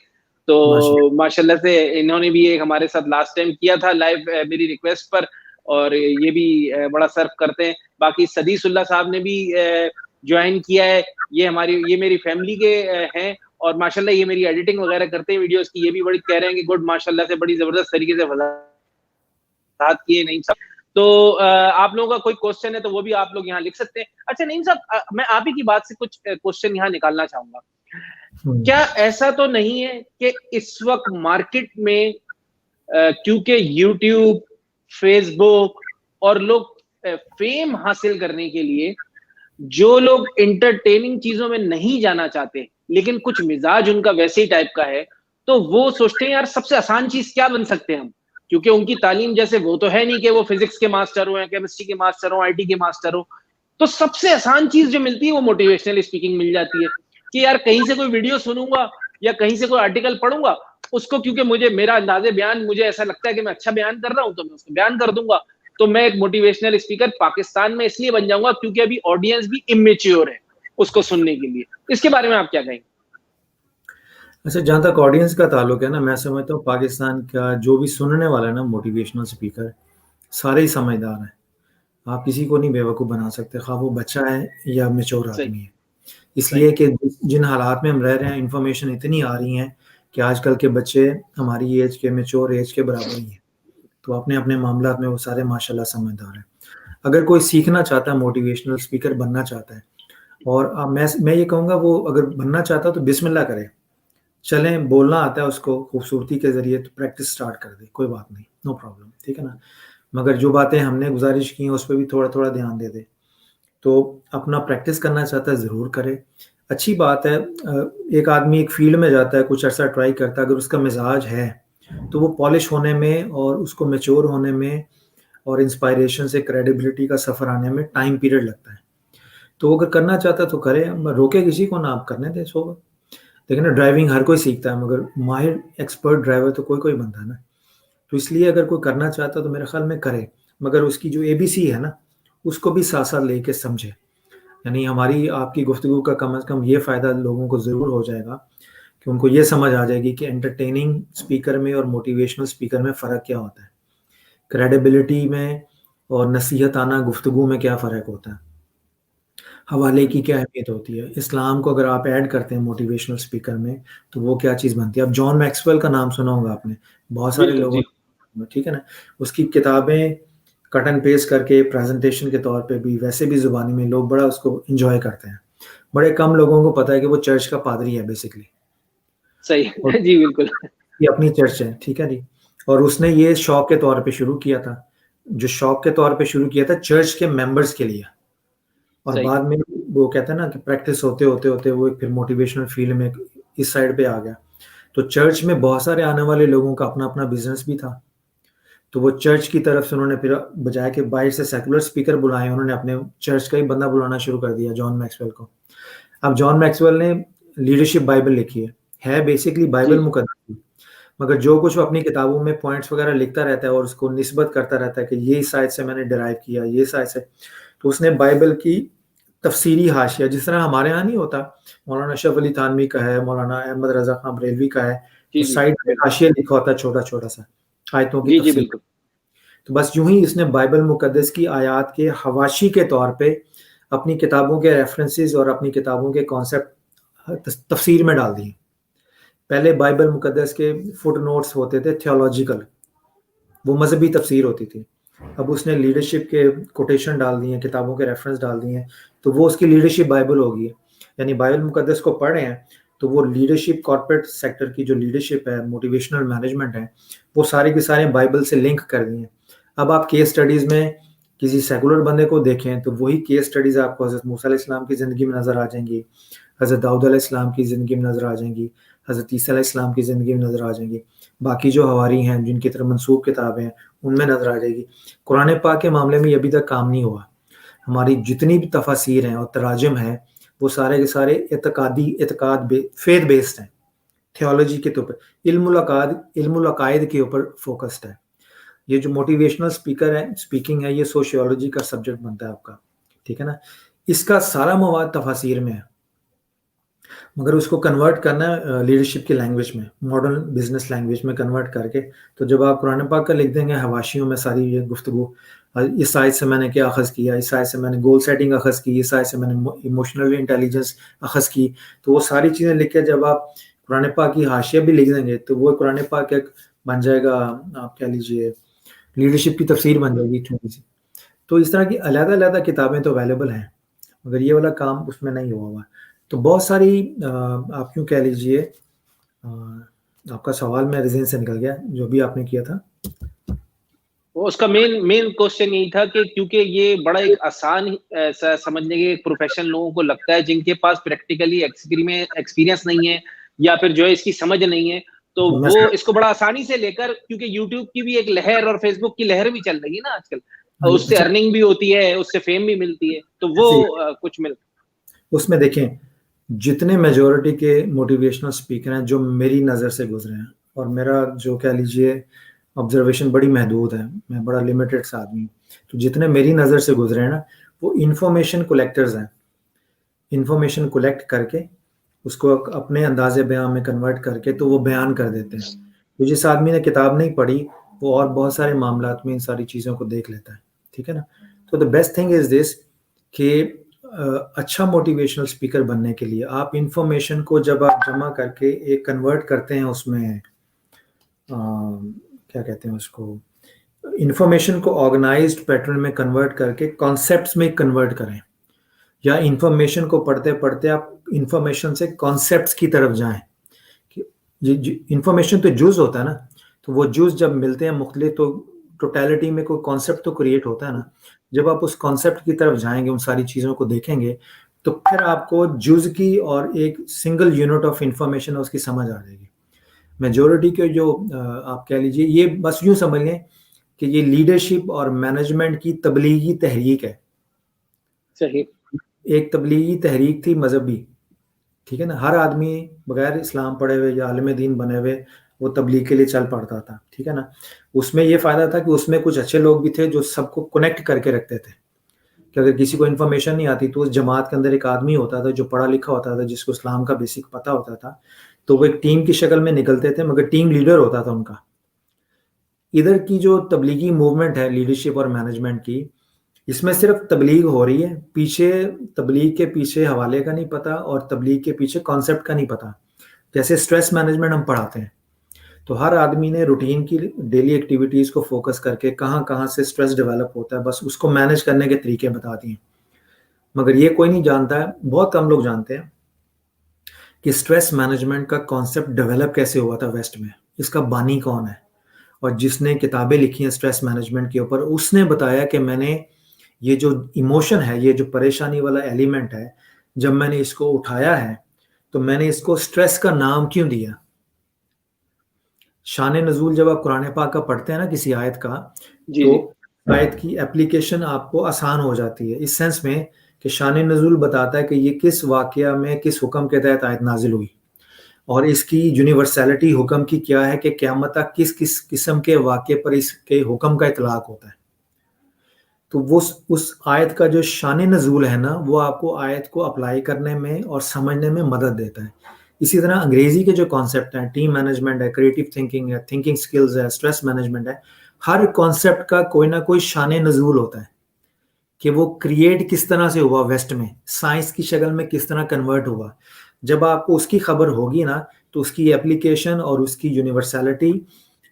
تو ماشاءاللہ سے انہوں نے بھی ایک ہمارے ساتھ لاسٹ ٹائم کیا تھا لائیو میری ریکویسٹ پر، اور یہ بھی بڑا سرو کرتے ہیں. باقی سدیس اللہ صاحب نے بھی جوائن کیا ہے، یہ میری فیملی کے ہیں، اور ماشاءاللہ یہ میری ایڈیٹنگ وغیرہ کرتے ہیں ویڈیوز کی. یہ بھی بڑی کہہ رہے ہیں کہ گڈ، ماشاءاللہ سے بڑی زبردست طریقے سے وضاحت کی ہے نعیم صاحب. تو آپ لوگوں کا کوئی کوشچن ہے تو وہ بھی آپ لوگ یہاں لکھ سکتے ہیں. اچھا نعیم صاحب، میں آپ ہی کی بات سے کچھ کوشچن یہاں نکالنا چاہوں گا. کیا ایسا تو نہیں ہے کہ اس وقت مارکیٹ میں کیونکہ یوٹیوب، فیس بک اور لوگ فیم حاصل کرنے کے لیے جو لوگ انٹرٹیننگ چیزوں میں نہیں جانا چاہتے لیکن کچھ مزاج ان کا ویسے ہی ٹائپ کا ہے, تو وہ سوچتے ہیں یار سب سے آسان چیز کیا بن سکتے ہیں ہم, کیونکہ ان کی تعلیم جیسے وہ تو ہے نہیں کہ وہ فزکس کے ماسٹر ہو یا کیمسٹری کے ماسٹر ہو, آئی ٹی کے ماسٹر ہو. تو سب سے آسان چیز جو ملتی ہے وہ موٹیویشنل اسپیکنگ مل جاتی ہے کہ یار کہیں سے کوئی ویڈیو سنوں گا یا کہیں سے کوئی آرٹیکل پڑھوں گا, اس کو کیونکہ مجھے میرا انداز بیان مجھے ایسا لگتا ہے کہ میں اچھا بیان کر رہا ہوں تو میں اس کو بیان کر دوں گا. تو میں ایک موٹیویشنل اسپیکر پاکستان میں اس لیے بن جاؤں گا کیونکہ ابھی آڈینس بھی امیچیور ہے اس کو سننے کے لیے. اس کے بارے میں آپ کیا کہیں گے؟ اچھا, جہاں تک آڈینس کا تعلق ہے نا, میں سمجھتا ہوں پاکستان کا جو بھی سننے والا ہے نا موٹیویشنل اسپیکر, سارے ہی سمجھدار ہیں. آپ کسی کو نہیں بیوقوف بنا سکتے, خواہ وہ بچہ ہے یا میچور صحیح آدمی ہے. اس لیے کہ جن حالات میں ہم رہ رہے ہیں انفارمیشن اتنی آ رہی ہیں کہ آج کل کے بچے ہماری ایج کے میچور ایج کے برابر ہی ہیں, تو اپنے اپنے معاملات میں وہ سارے ماشاء اللہ سمجھدار ہیں. اگر کوئی سیکھنا چاہتا ہے موٹیویشنل اسپیکر بننا چاہتا ہے, اور میں یہ کہوں گا وہ اگر بننا چاہتا ہے تو بسم اللہ کرے, چلیں بولنا آتا ہے اس کو خوبصورتی کے ذریعے تو پریکٹس سٹارٹ کر دے, کوئی بات نہیں, نو پرابلم, ٹھیک ہے نا. مگر جو باتیں ہم نے گزارش کی ہیں اس پہ بھی تھوڑا تھوڑا دھیان دے دے. تو اپنا پریکٹس کرنا چاہتا ہے ضرور کرے, اچھی بات ہے. ایک آدمی ایک فیلڈ میں جاتا ہے, کچھ عرصہ ٹرائی کرتا ہے, اگر اس کا مزاج ہے تو وہ پالش ہونے میں اور اس کو میچور ہونے میں اور انسپائریشن سے کریڈیبلٹی کا سفر آنے میں ٹائم پیریڈ لگتا ہے. تو وہ اگر کرنا چاہتا ہے تو کرے, روکے کسی کو نہ, آپ کرنے دیں سو. لیکن ڈرائیونگ ہر کوئی سیکھتا ہے مگر ماہر ایکسپرٹ ڈرائیور تو کوئی بنتا ہے نا. تو اس لیے اگر کوئی کرنا چاہتا ہے تو میرے خیال میں کرے, مگر اس کی جو اے بی سی ہے نا اس کو بھی ساتھ ساتھ لے کے سمجھے. یعنی ہماری آپ کی گفتگو کا کم از کم یہ فائدہ لوگوں کو ضرور ہو جائے گا کہ ان کو یہ سمجھ آ جائے گی کہ انٹرٹیننگ اسپیکر میں اور موٹیویشنل اسپیکر میں فرق کیا ہوتا ہے, کریڈیبلٹی میں اور نصیحت آنا گفتگو میں کیا فرق ہوتا ہے, حوالے کی کیا اہمیت ہوتی ہے. اسلام کو اگر آپ ایڈ کرتے ہیں موٹیویشنل اسپیکر میں تو وہ کیا چیز بنتی ہے. اب جان میکسویل کا نام سنا ہوگا آپ نے, بہت سارے بالکل لوگوں جی, نے, ٹھیک ہے نا. اس کی کتابیں کٹ اینڈ پیسٹ کر کے پریزنٹیشن کے طور پہ بھی, ویسے بھی زبانی میں لوگ بڑا اس کو انجوائے کرتے ہیں. بڑے کم لوگوں کو پتا ہے کہ وہ چرچ کا پادری ہے بیسیکلی, اور صحیح جی بالکل. یہ اپنی چرچ ہے, ٹھیک ہے جی. اور اس نے یہ شوق کے طور پہ شروع کیا تھا, جو شوق کے طور پہ شروع کیا تھا چرچ کے ممبرز کے لیے, اور صحیح بعد میں وہ کہتے ہیں نا کہ پریکٹس ہوتے ہوتے ہوتے وہ پھر موٹیویشنل فیلڈ میں اس سائڈ پہ آ گیا. تو چرچ میں بہت سارے آنے والے لوگوں کا اپنا اپنا بزنس بھی تھا, تو وہ چرچ کی طرف سے انہوں نے پھر بجائے کہ باہر سے سیکولر اسپیکر بلائے, انہوں نے اپنے چرچ کا ہی بندہ بلانا شروع کر دیا, جان میکسویل کو. اب جان میکسویل نے لیڈرشپ بائبل لکھی ہے بیسیکلی جی بائبل مقدس, مگر جو کچھ وہ اپنی کتابوں میں پوائنٹس وغیرہ لکھتا رہتا ہے اور اس کو نسبت کرتا رہتا ہے کہ یہ سائٹ سے میں نے ڈرائیو کیا, یہ سائٹ سے, تو اس نے بائبل کی تفسیری حاشیہ, جس طرح ہمارے ہاں نہیں ہوتا, مولانا اشرف علی تھانوی کا ہے, مولانا احمد رضا خان بریلوی کا ہے, تو جی جی سائڈ پہ بالکل حاشیہ لکھا ہوتا ہے چھوٹا چھوٹا سا آیتوں کی جی جی تفسیر. بالکل. تو بس یوں ہی اس نے بائبل مقدس کی آیات کے حواشی کے طور پہ اپنی کتابوں کے ریفرنسز اور اپنی کتابوں کے کانسیپٹ تفسیر میں ڈال دیے. پہلے بائبل مقدس کے فٹ نوٹس ہوتے تھے تھیولوجیکل, وہ مذہبی تفسیر ہوتی تھی. اب اس نے لیڈرشپ کے کوٹیشن ڈال دی ہیں, کتابوں کے ریفرنس ڈال دیے ہیں, تو وہ اس کی لیڈرشپ بائبل ہوگی. یعنی بائبل مقدس کو پڑھ رہے ہیں تو وہ لیڈرشپ کارپوریٹ سیکٹر کی جو لیڈرشپ ہے, موٹیویشنل مینجمنٹ ہے, وہ سارے کے سارے بائبل سے لنک کر دیے ہیں. اب آپ کیس سٹڈیز میں کسی سیکولر بندے کو دیکھیں تو وہی کیس سٹڈیز آپ کو حضرت موسیٰ علیہ السلام کی زندگی میں نظر آ جائیں گی, حضرت داؤد علیہ السلام کی زندگی میں نظر آ جائیں گی, حضرت عیسیٰ علیہ السلام کی زندگی میں نظر آ جائیں گی, باقی جو حواری ہیں جن کی طرف منسوب کتابیں ہیں ان میں نظر آ جائے گی. قرآن پاک کے معاملے میں یہ ابھی تک کام نہیں ہوا. ہماری جتنی بھی تفاسیر ہیں اور تراجم ہیں وہ سارے کے سارے اعتقاد فیتھ بیسڈ ہیں, تھیولوجی کے طور پر, علم العقائد کے اوپر فوکسڈ ہے. یہ جو موٹیویشنل اسپیکنگ ہے یہ سوشیولوجی کا سبجیکٹ بنتا ہے آپ کا, ٹھیک ہے نا. اس کا سارا مواد تفاسیر میں ہے, مگر اس کو کنورٹ کرنا ہے لیڈرشپ کی لینگویج میں, ماڈرن بزنس لینگویج میں کنورٹ کر کے. تو جب آپ قرآن پاک کا لکھ دیں گے حواشیوں میں ساری یہ گفتگو, اس آیت سے میں نے کیا اخذ کیا, اس آیت سے میں نے گول سیٹنگ اخذ کی, اس آیت سے میں نے ایموشنل انٹیلیجنس اخذ کی, تو وہ ساری چیزیں لکھ کے جب آپ قرآن پاک کی حاشیہ بھی لکھ دیں گے تو وہ قرآن پاک ایک بن جائے گا, آپ کہہ لیجیے لیڈرشپ کی تفسیر بن جائے گی چھوٹی سی. تو اس طرح کی علیحدہ علیحدہ کتابیں تو اویلیبل ہیں, مگر یہ والا کام اس میں نہیں ہوا ہوا. تو بہت ساری آپ کیوں کہہ لیجئے, آپ کا سوال میرے ذہن سے نکل گیا جو بھی آپ نے کیا تھا. اس کا مین کوشچن یہی تھا کہ کیونکہ یہ بڑا ایک آسان سمجھنے کے پروفیشن لوگوں کو لگتا ہے جن کے پاس پریکٹیکلی ایکسپیرینس نہیں ہے یا پھر جو ہے اس کی سمجھ نہیں ہے، تو وہ اس کو بڑا آسانی سے لے کر، کیونکہ یوٹیوب کی بھی ایک لہر اور فیس بک کی لہر بھی چل رہی ہے نا آج کل، اس سے ارننگ بھی ہوتی ہے، اس سے فیم بھی ملتی ہے، تو وہ کچھ اس میں دیکھیں جتنے میجورٹی کے موٹیویشنل اسپیکر ہیں جو میری نظر سے گزرے ہیں، اور میرا جو کہہ لیجیے آبزرویشن بڑی محدود ہے، میں بڑا لمیٹڈ سا آدمی ہوں، تو جتنے میری نظر سے گزرے ہیں نا وہ انفارمیشن کلیکٹرز ہیں، انفارمیشن کلیکٹ کر کے اس کو اپنے انداز بیان میں کنورٹ کر کے تو وہ بیان کر دیتے ہیں. تو جس آدمی نے کتاب نہیں پڑھی وہ اور بہت سارے معاملات میں ان ساری چیزوں کو دیکھ لیتا ہے، ٹھیک ہے نا. تو دا بیسٹ تھنگ از دس کہ اچھا موٹیویشنل اسپیکر بننے کے لیے آپ انفارمیشن کو جب آپ جمع کر کے ایک کنورٹ کرتے ہیں، اس میں کیا کہتے ہیں اس کو، انفارمیشن کو آرگنائزڈ پیٹرن میں کنورٹ کر کے کانسیپٹس میں کنورٹ کریں، یا انفارمیشن کو پڑھتے پڑھتے آپ انفارمیشن سے کانسیپٹس کی طرف جائیں. انفارمیشن تو جز ہوتا ہے نا، تو وہ جز جب ملتے ہیں مختلف تو ٹوٹیلٹی میں کوئی کانسیپٹ تو کریٹ ہوتا ہے نا. جب آپ اس کانسیپٹ کی طرف جائیں گے، ان ساری چیزوں کو دیکھیں گے، تو پھر آپ کو جز کی اور ایک سنگل یونٹ آف انفارمیشن اس کی سمجھ آ جائے گی. میجورٹی کے جو آپ کہہ لیجیے، یہ بس یوں سمجھ لیں کہ یہ لیڈرشپ اور مینجمنٹ کی تبلیغی تحریک ہے. صحیح. ایک تبلیغی تحریک تھی مذہبی، ٹھیک ہے نا. ہر آدمی بغیر اسلام پڑھے ہوئے یا عالم دین بنے ہوئے وہ تبلیغ کے لیے چل پڑتا تھا، ٹھیک ہے نا. اس میں یہ فائدہ تھا کہ اس میں کچھ اچھے لوگ بھی تھے جو سب کو کنیکٹ کر کے رکھتے تھے، کہ اگر کسی کو انفارمیشن نہیں آتی تو اس جماعت کے اندر ایک آدمی ہوتا تھا جو پڑھا لکھا ہوتا تھا، جس کو اسلام کا بیسک پتہ ہوتا تھا، تو وہ ایک ٹیم کی شکل میں نکلتے تھے، مگر ٹیم لیڈر ہوتا تھا ان کا. ادھر کی جو تبلیغی موومنٹ ہے لیڈرشپ اور مینجمنٹ کی، اس میں صرف تبلیغ ہو رہی ہے، پیچھے تبلیغ کے پیچھے حوالے کا نہیں پتا اور تبلیغ کے پیچھے کانسیپٹ کا نہیں پتا. جیسے سٹریس مینجمنٹ ہم پڑھاتے ہیں تو ہر آدمی نے روٹین کی ڈیلی ایکٹیویٹیز کو فوکس کر کے کہاں سے سٹریس ڈیولپ ہوتا ہے، بس اس کو مینج کرنے کے طریقے بتا دیے. مگر یہ کوئی نہیں جانتا ہے، بہت کم لوگ جانتے ہیں کہ سٹریس مینجمنٹ کا کانسیپٹ ڈیولپ کیسے ہوا تھا ویسٹ میں، اس کا بانی کون ہے. اور جس نے کتابیں لکھی ہیں سٹریس مینجمنٹ کے اوپر، اس نے بتایا کہ میں نے یہ جو ایموشن ہے، یہ جو پریشانی والا ایلیمنٹ ہے، جب میں نے اس کو اٹھایا ہے تو میں نے اس کو سٹریس کا نام کیوں دیا. شان نزول جب آپ قرآن پاک کا پڑھتے ہیں نا کسی آیت کا، تو آیت کی اپلیکیشن آپ کو آسان ہو جاتی ہے، اس سینس میں کہ شان نزول بتاتا ہے کہ یہ کس واقعہ میں کس حکم کے تحت آیت نازل ہوئی، اور اس کی یونیورسلٹی حکم کی کیا ہے کہ قیامت تک کس کس قسم کے واقعے پر اس کے حکم کا اطلاق ہوتا ہے. تو وہ اس آیت کا جو شان نزول ہے نا، وہ آپ کو آیت کو اپلائی کرنے میں اور سمجھنے میں مدد دیتا ہے. اسی طرح انگریزی کے جو کانسیپٹ ہیں، ٹیم مینجمنٹ ہے، کریٹو تھنکنگ ہے، تھنکنگ سکلز ہے، سٹریس مینجمنٹ ہے، ہر کانسیپٹ کا کوئی نہ کوئی شان نزول ہوتا ہے کہ وہ کریٹ کس طرح سے ہوا، ویسٹ میں سائنس کی شکل میں کس طرح کنورٹ ہوا. جب آپ کو اس کی خبر ہوگی نا تو اس کی اپلیکیشن اور اس کی یونیورسلٹی،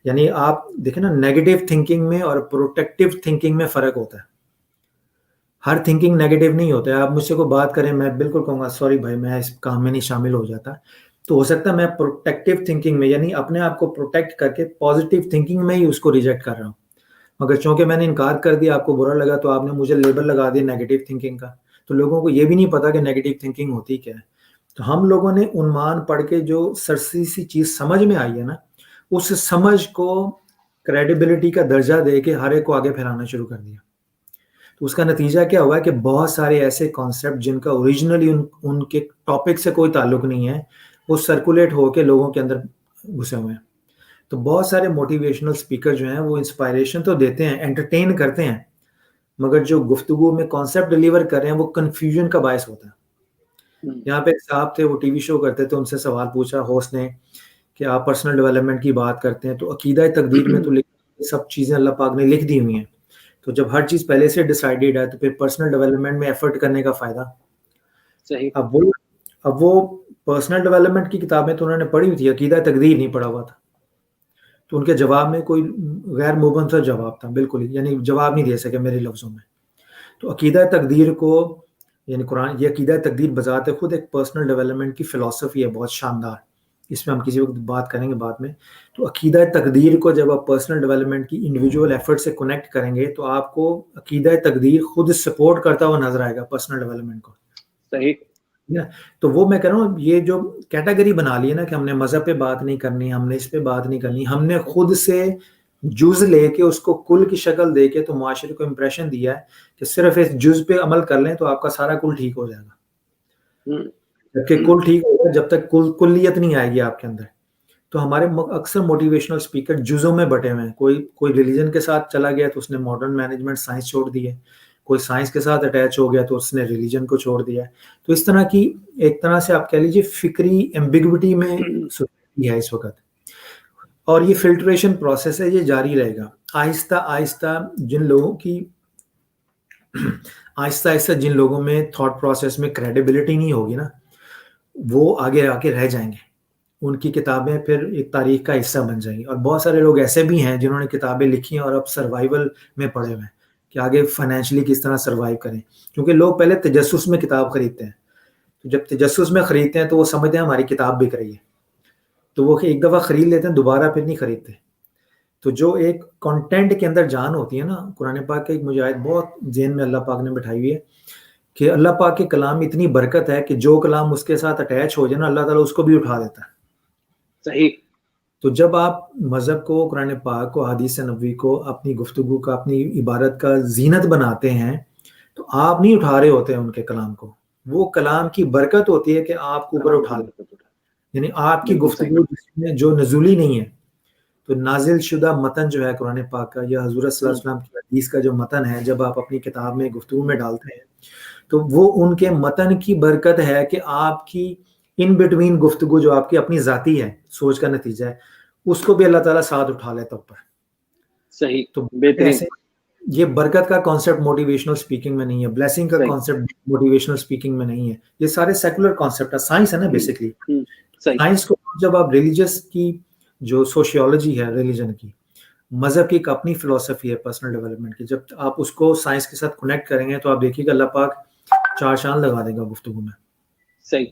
یعنی آپ دیکھیں نا نیگیٹو تھنکنگ میں اور پروٹیکٹیو تھنکنگ میں فرق ہوتا ہے. ہر تھنکنگ نیگیٹو نہیں ہوتا ہے. آپ مجھ سے کوئی بات کریں، میں بالکل کہوں گا سوری بھائی میں اس کام میں نہیں شامل ہو جاتا. تو ہو سکتا ہے میں پروٹیکٹیو تھنکنگ میں، یعنی اپنے آپ کو پروٹیکٹ کر کے پازیٹیو تھنکنگ میں ہی اس کو ریجیکٹ کر رہا ہوں، مگر چونکہ میں نے انکار کر دیا، آپ کو برا لگا تو آپ نے مجھے لیبل لگا دیا نیگیٹو تھنکنگ کا. تو لوگوں کو یہ بھی نہیں پتا کہ نیگیٹو تھنکنگ ہوتی کیا ہے. تو ہم لوگوں نے عنوان پڑھ کے جو سرسی سی چیز سمجھ میں آئی ہے نا، اس سمجھ کو کریڈیبلٹی کا درجہ دے کے ہر ایک کو آگے پھیلانا شروع کر دیا. تو اس کا نتیجہ کیا ہوا کہ بہت سارے ایسے کانسیپٹ جن کا اوریجنلی ان کے ٹاپک سے کوئی تعلق نہیں ہے، وہ سرکولیٹ ہو کے لوگوں کے اندر گھسے ہوئے ہیں. تو بہت سارے موٹیویشنل اسپیکر جو ہیں وہ انسپائریشن تو دیتے ہیں، انٹرٹین کرتے ہیں، مگر جو گفتگو میں کانسیپٹ ڈیلیور کر رہے ہیں وہ کنفیوژن کا باعث ہوتا ہے. یہاں پہ ایک صاحب تھے، وہ ٹی وی شو کرتے تھے، ان سے سوال پوچھا ہوسٹ نے کہ آپ پرسنل ڈیولپمنٹ کی بات کرتے ہیں تو عقیدہ تقدیر میں تو سب چیزیں اللہ پاک نے لکھ دی ہوئی ہیں، تو جب ہر چیز پہلے سے ڈیسائیڈڈ ہے تو پھر پرسنل ڈیولپمنٹ میں ایفرٹ کرنے کا فائدہ. صحیح. اب وہ پرسنل ڈیولپمنٹ کی کتابیں تو انہوں نے پڑھی ہوئی تھی، عقیدہ تقدیر نہیں پڑھا ہوا تھا. تو ان کے جواب میں کوئی غیر مبنصر جواب تھا، بالکل یعنی جواب نہیں دے سکے میرے لفظوں میں. تو عقیدہ تقدیر کو، یعنی قرآن، یہ عقیدہ تقدیر بذات خود ایک پرسنل ڈیولپمنٹ کی فلسفی ہے بہت شاندار. اس میں ہم کسی وقت بات کریں گے بعد میں. تو عقیدہ تقدیر کو جب آپ پرسنل ڈیولپمنٹ کی انڈیویجول ایفرٹ سے کنیکٹ کریں گے تو آپ کو عقیدہ تقدیر خود سپورٹ کرتا ہوا نظر آئے گا پرسنل ڈیولپمنٹ کو. صحیح. تو وہ میں کہہ رہا ہوں یہ جو کیٹیگری بنا لی ہے نا کہ ہم نے مذہب پہ بات نہیں کرنی, ہم نے اس پہ بات نہیں کرنی, ہم نے خود سے جز لے کے اس کو کل کی شکل دے کے تو معاشرے کو امپریشن دیا ہے کہ صرف اس جز پہ عمل کر لیں تو آپ کا سارا کل ٹھیک ہو جائے گا. جبکہ کل ٹھیک ہوگا جب تک کلیت نہیں آئے گی آپ کے اندر. تو ہمارے اکثر موٹیویشنل اسپیکر جزوں میں بٹے ہوئے ہیں. کوئی ریلیجن کے ساتھ چلا گیا تو اس نے ماڈرن مینجمنٹ سائنس چھوڑ دی ہے, کوئی سائنس کے ساتھ اٹیچ ہو گیا تو اس نے ریلیجن کو چھوڑ دیا ہے. تو اس طرح کی ایک طرح سے آپ کہہ لیجیے فکری ایمبیگوٹی میں سوسائٹی ہے اس وقت. اور یہ فلٹریشن پروسیس ہے, یہ جاری رہے گا. آہستہ آہستہ جن لوگوں میں تھاٹ پروسیس میں کریڈیبلٹی نہیں ہوگی نا, وہ آگے آ کے رہ جائیں گے. ان کی کتابیں پھر ایک تاریخ کا حصہ بن جائیں گی. اور بہت سارے لوگ ایسے بھی ہیں جنہوں نے کتابیں لکھی ہیں اور اب سروائیول میں پڑے ہوئے ہیں کہ آگے فائنینشلی کس طرح سروائیو کریں. کیونکہ لوگ پہلے تجسس میں کتاب خریدتے ہیں, تو جب تجسس میں خریدتے ہیں تو وہ سمجھتے ہیں ہماری کتاب بک رہی ہے, تو وہ ایک دفعہ خرید لیتے ہیں, دوبارہ پھر نہیں خریدتے. تو جو ایک کانٹینٹ کے اندر جان ہوتی ہے نا, قرآن پاک کی ایک مجھے آیت بہت ذہن میں اللہ پاک نے بٹھائی ہوئی ہے کہ اللہ پاک کے کلام میں اتنی برکت ہے کہ جو کلام اس کے ساتھ اٹیچ ہو جائے نا اللہ تعالیٰ اس کو بھی اٹھا دیتا ہے. صحیح. تو جب آپ مذہب کو, قرآن پاک کو, حدیث نبوی کو اپنی گفتگو کا, اپنی عبادت کا زینت بناتے ہیں تو آپ نہیں اٹھا رہے ہوتے ہیں ان کے کلام کو, وہ کلام کی برکت ہوتی ہے کہ آپ کو اوپر اٹھا لیتے ہیں. یعنی آپ کی گفتگو جس میں جو نزولی نہیں ہے, تو نازل شدہ متن جو ہے قرآن پاک کا یا حضور صلی اللہ علیہ وسلم کی حدیث کا جو متن ہے, جب آپ اپنی کتاب میں گفتگو میں ڈالتے ہیں تو وہ ان کے متن کی برکت ہے کہ آپ کی ان بٹوین گفتگو جو آپ کی اپنی ذاتی ہے, سوچ کا نتیجہ ہے, اس کو بھی اللہ تعالیٰ ساتھ اٹھا لیتا اوپر. صحیح. تو بہترین. یہ برکت کا کانسیپٹ موٹیویشنل اسپیکنگ میں نہیں ہے, بلیسنگ کا کانسیپٹ موٹیویشنل اسپیکنگ میں نہیں ہے. یہ سارے سیکولر کانسیپٹ ہے, سائنس ہے نا بیسکلی. سائنس کو جب آپ ریلیجس کی جو سوشیولوجی ہے ریلیجن کی, مذہب کی ایک اپنی فلسفی ہے پرسنل ڈیولپمنٹ کی, جب آپ اس کو سائنس کے ساتھ کنیکٹ کریں گے تو آپ دیکھیے کہ اللہ پاک چار چاند لگا دے گا گفتگو میں. صحیح.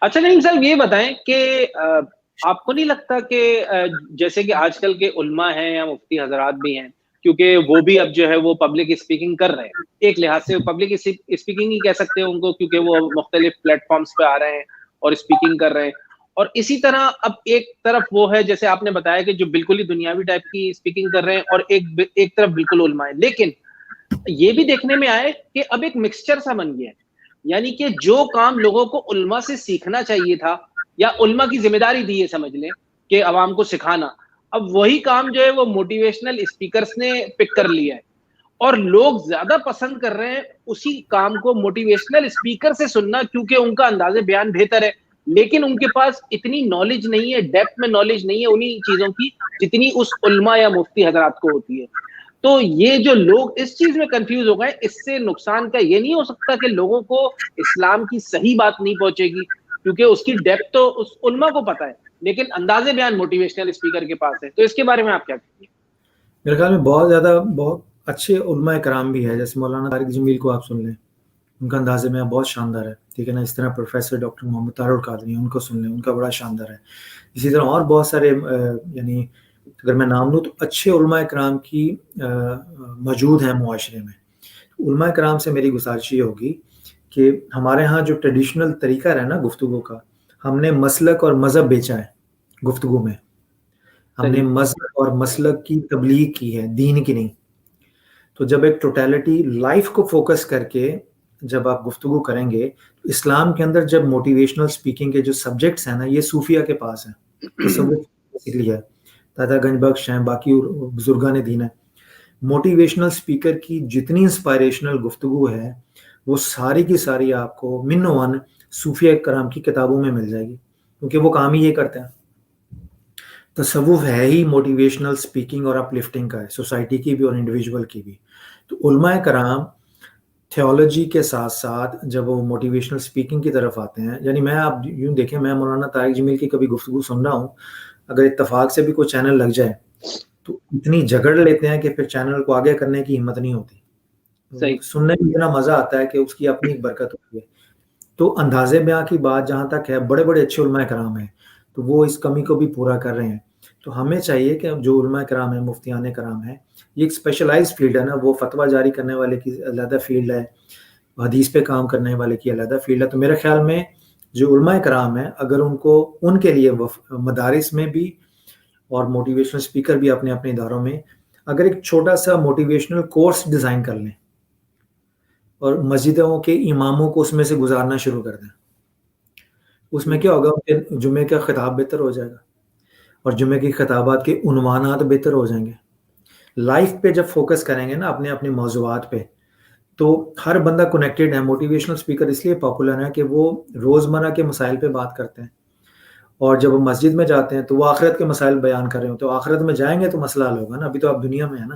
اچھا نعیم صاحب یہ بتائیں کہ آپ کو نہیں لگتا کہ جیسے کہ آج کل کے علماء ہیں یا مفتی حضرات بھی ہیں, کیونکہ وہ بھی اب جو ہے وہ پبلک اسپیکنگ کر رہے ہیں, ایک لحاظ سے پبلک اسپیکنگ ہی کہہ سکتے ہیں ان کو, کیونکہ وہ مختلف پلیٹ فارمز پہ آ رہے ہیں اور اسپیکنگ کر رہے ہیں. اور اسی طرح اب ایک طرف وہ ہے جیسے آپ نے بتایا کہ جو بالکل ہی دنیاوی ٹائپ کی اسپیکنگ کر رہے ہیں, اور ایک طرف بالکل علماء ہیں. لیکن یہ بھی دیکھنے میں آئے کہ اب ایک مکسچر سا بن گیا ہے, یعنی کہ جو کام لوگوں کو علماء سے سیکھنا چاہیے تھا یا علماء کی ذمہ داری دی ہے سمجھ لیں کہ عوام کو سکھانا, اب وہی کام جو ہے وہ موٹیویشنل اسپیکرز نے پک کر لیا ہے, اور لوگ زیادہ پسند کر رہے ہیں اسی کام کو موٹیویشنل اسپیکر سے سننا, کیونکہ ان کا انداز بیان بہتر ہے, لیکن ان کے پاس اتنی نالج نہیں ہے, ڈیپتھ میں نالج نہیں ہے انہی چیزوں کی جتنی اس علماء یا مفتی حضرات کو ہوتی ہے. تو یہ جو لوگ اس چیز میں کنفیوز ہو گئے, اس سے نقصان کا یہ نہیں ہو سکتا کہ لوگوں کو اسلام کی صحیح بات نہیں پہنچے گی, کیونکہ اس کی ڈیپتھ تو اس علماء کو پتا ہے لیکن انداز بیان موٹیویشنل اسپیکر کے پاس ہے. تو اس کے بارے میں آپ کیا کہیں گے؟ میرے خیال میں بہت اچھے علماء کرام بھی ہے, جیسے مولانا طارق جمیل کو آپ سن لیں, ان کا انداز بیان بہت شاندار ہے, ٹھیک ہے نا. اس طرح پروفیسر ڈاکٹر محمد طاہر القادری, ان کو سن لیں, ان کا بڑا شاندار ہے. اسی طرح اور بہت سارے یعنی اگر میں نام لوں تو اچھے علماء کرام کی موجود ہیں معاشرے میں. علماء کرام سے میری گزارش یہ ہوگی کہ ہمارے ہاں جو ٹریڈیشنل طریقہ رہا نا گفتگو کا, ہم نے مسلک اور مذہب بیچا ہے گفتگو میں, ہم نے مذہب اور مسلک کی تبلیغ کی ہے, دین کی نہیں. تو جب ایک ٹوٹیلٹی لائف کو فوکس کر کے جب آپ گفتگو کریں گے, اسلام کے اندر جب موٹیویشنل اسپیکنگ کے جو سبجیکٹس ہیں نا, یہ صوفیہ کے پاس ہیں, تصوف بیسیکلی ہے, دادا گنج بخش ہیں, باقی بزرگان دین ہیں. موٹیویشنل اسپیکر کی جتنی انسپائریشنل گفتگو ہے وہ ساری کی ساری آپ کو من ون صوفیہ کرام کی کتابوں میں مل جائے گی, کیونکہ وہ کام ہی یہ کرتے ہیں. تصوف ہے ہی موٹیویشنل اسپیکنگ اور اپلفٹنگ کا ہے, سوسائٹی کی بھی اور انڈیویجول کی بھی. تو علماء کرام تھیولوجی کے ساتھ ساتھ جب وہ موٹیویشنل اسپیکنگ کی طرف آتے ہیں, یعنی میں آپ یوں دیکھیں, میں مولانا طارق جمیل کی کبھی گفتگو سن رہا ہوں, اگر اتفاق سے بھی کوئی چینل لگ جائے تو اتنی جھگڑ لیتے ہیں کہ پھر چینل کو آگے کرنے کی ہمت نہیں ہوتی. سننے میں اتنا مزہ آتا ہے کہ اس کی اپنی ایک برکت ہوتی ہے. تو انداز بیان کی بات جہاں تک ہے, بڑے بڑے اچھے علماء کرام ہیں تو وہ اس کمی کو بھی پورا کر رہے ہیں. تو ہمیں چاہیے کہ جو علماء کرام ہیں, مفتیان کرام ہیں, یہ ایک اسپیشلائز فیلڈ ہے نا, وہ فتویٰ جاری کرنے والے کی علیحدہ فیلڈ ہے, حدیث پہ کام کرنے والے کی علیحدہ فیلڈ ہے. تو میرے خیال میں جو علماء کرام ہیں, اگر ان کے لیے مدارس میں بھی اور موٹیویشنل اسپیکر بھی اپنے اپنے اداروں میں اگر ایک چھوٹا سا موٹیویشنل کورس ڈیزائن کر لیں اور مسجدوں کے اماموں کو اس میں سے گزارنا شروع کر دیں, اس میں کیا ہوگا, جمعے کا خطاب بہتر ہو جائے گا اور جمعے کی خطابات کے عنوانات بہتر ہو جائیں گے. لائف پہ جب فوکس کریں گے نا اپنے اپنے موضوعات پہ, تو ہر بندہ کنیکٹڈ ہے. موٹیویشنل اسپیکر اس لیے پاپولر ہے کہ وہ روزمرہ کے مسائل پہ بات کرتے ہیں, اور جب وہ مسجد میں جاتے ہیں تو وہ آخرت کے مسائل بیان کر رہے ہوں. تو آخرت میں جائیں گے تو مسئلہ حل ہوگا نا, ابھی تو آپ دنیا میں ہیں نا.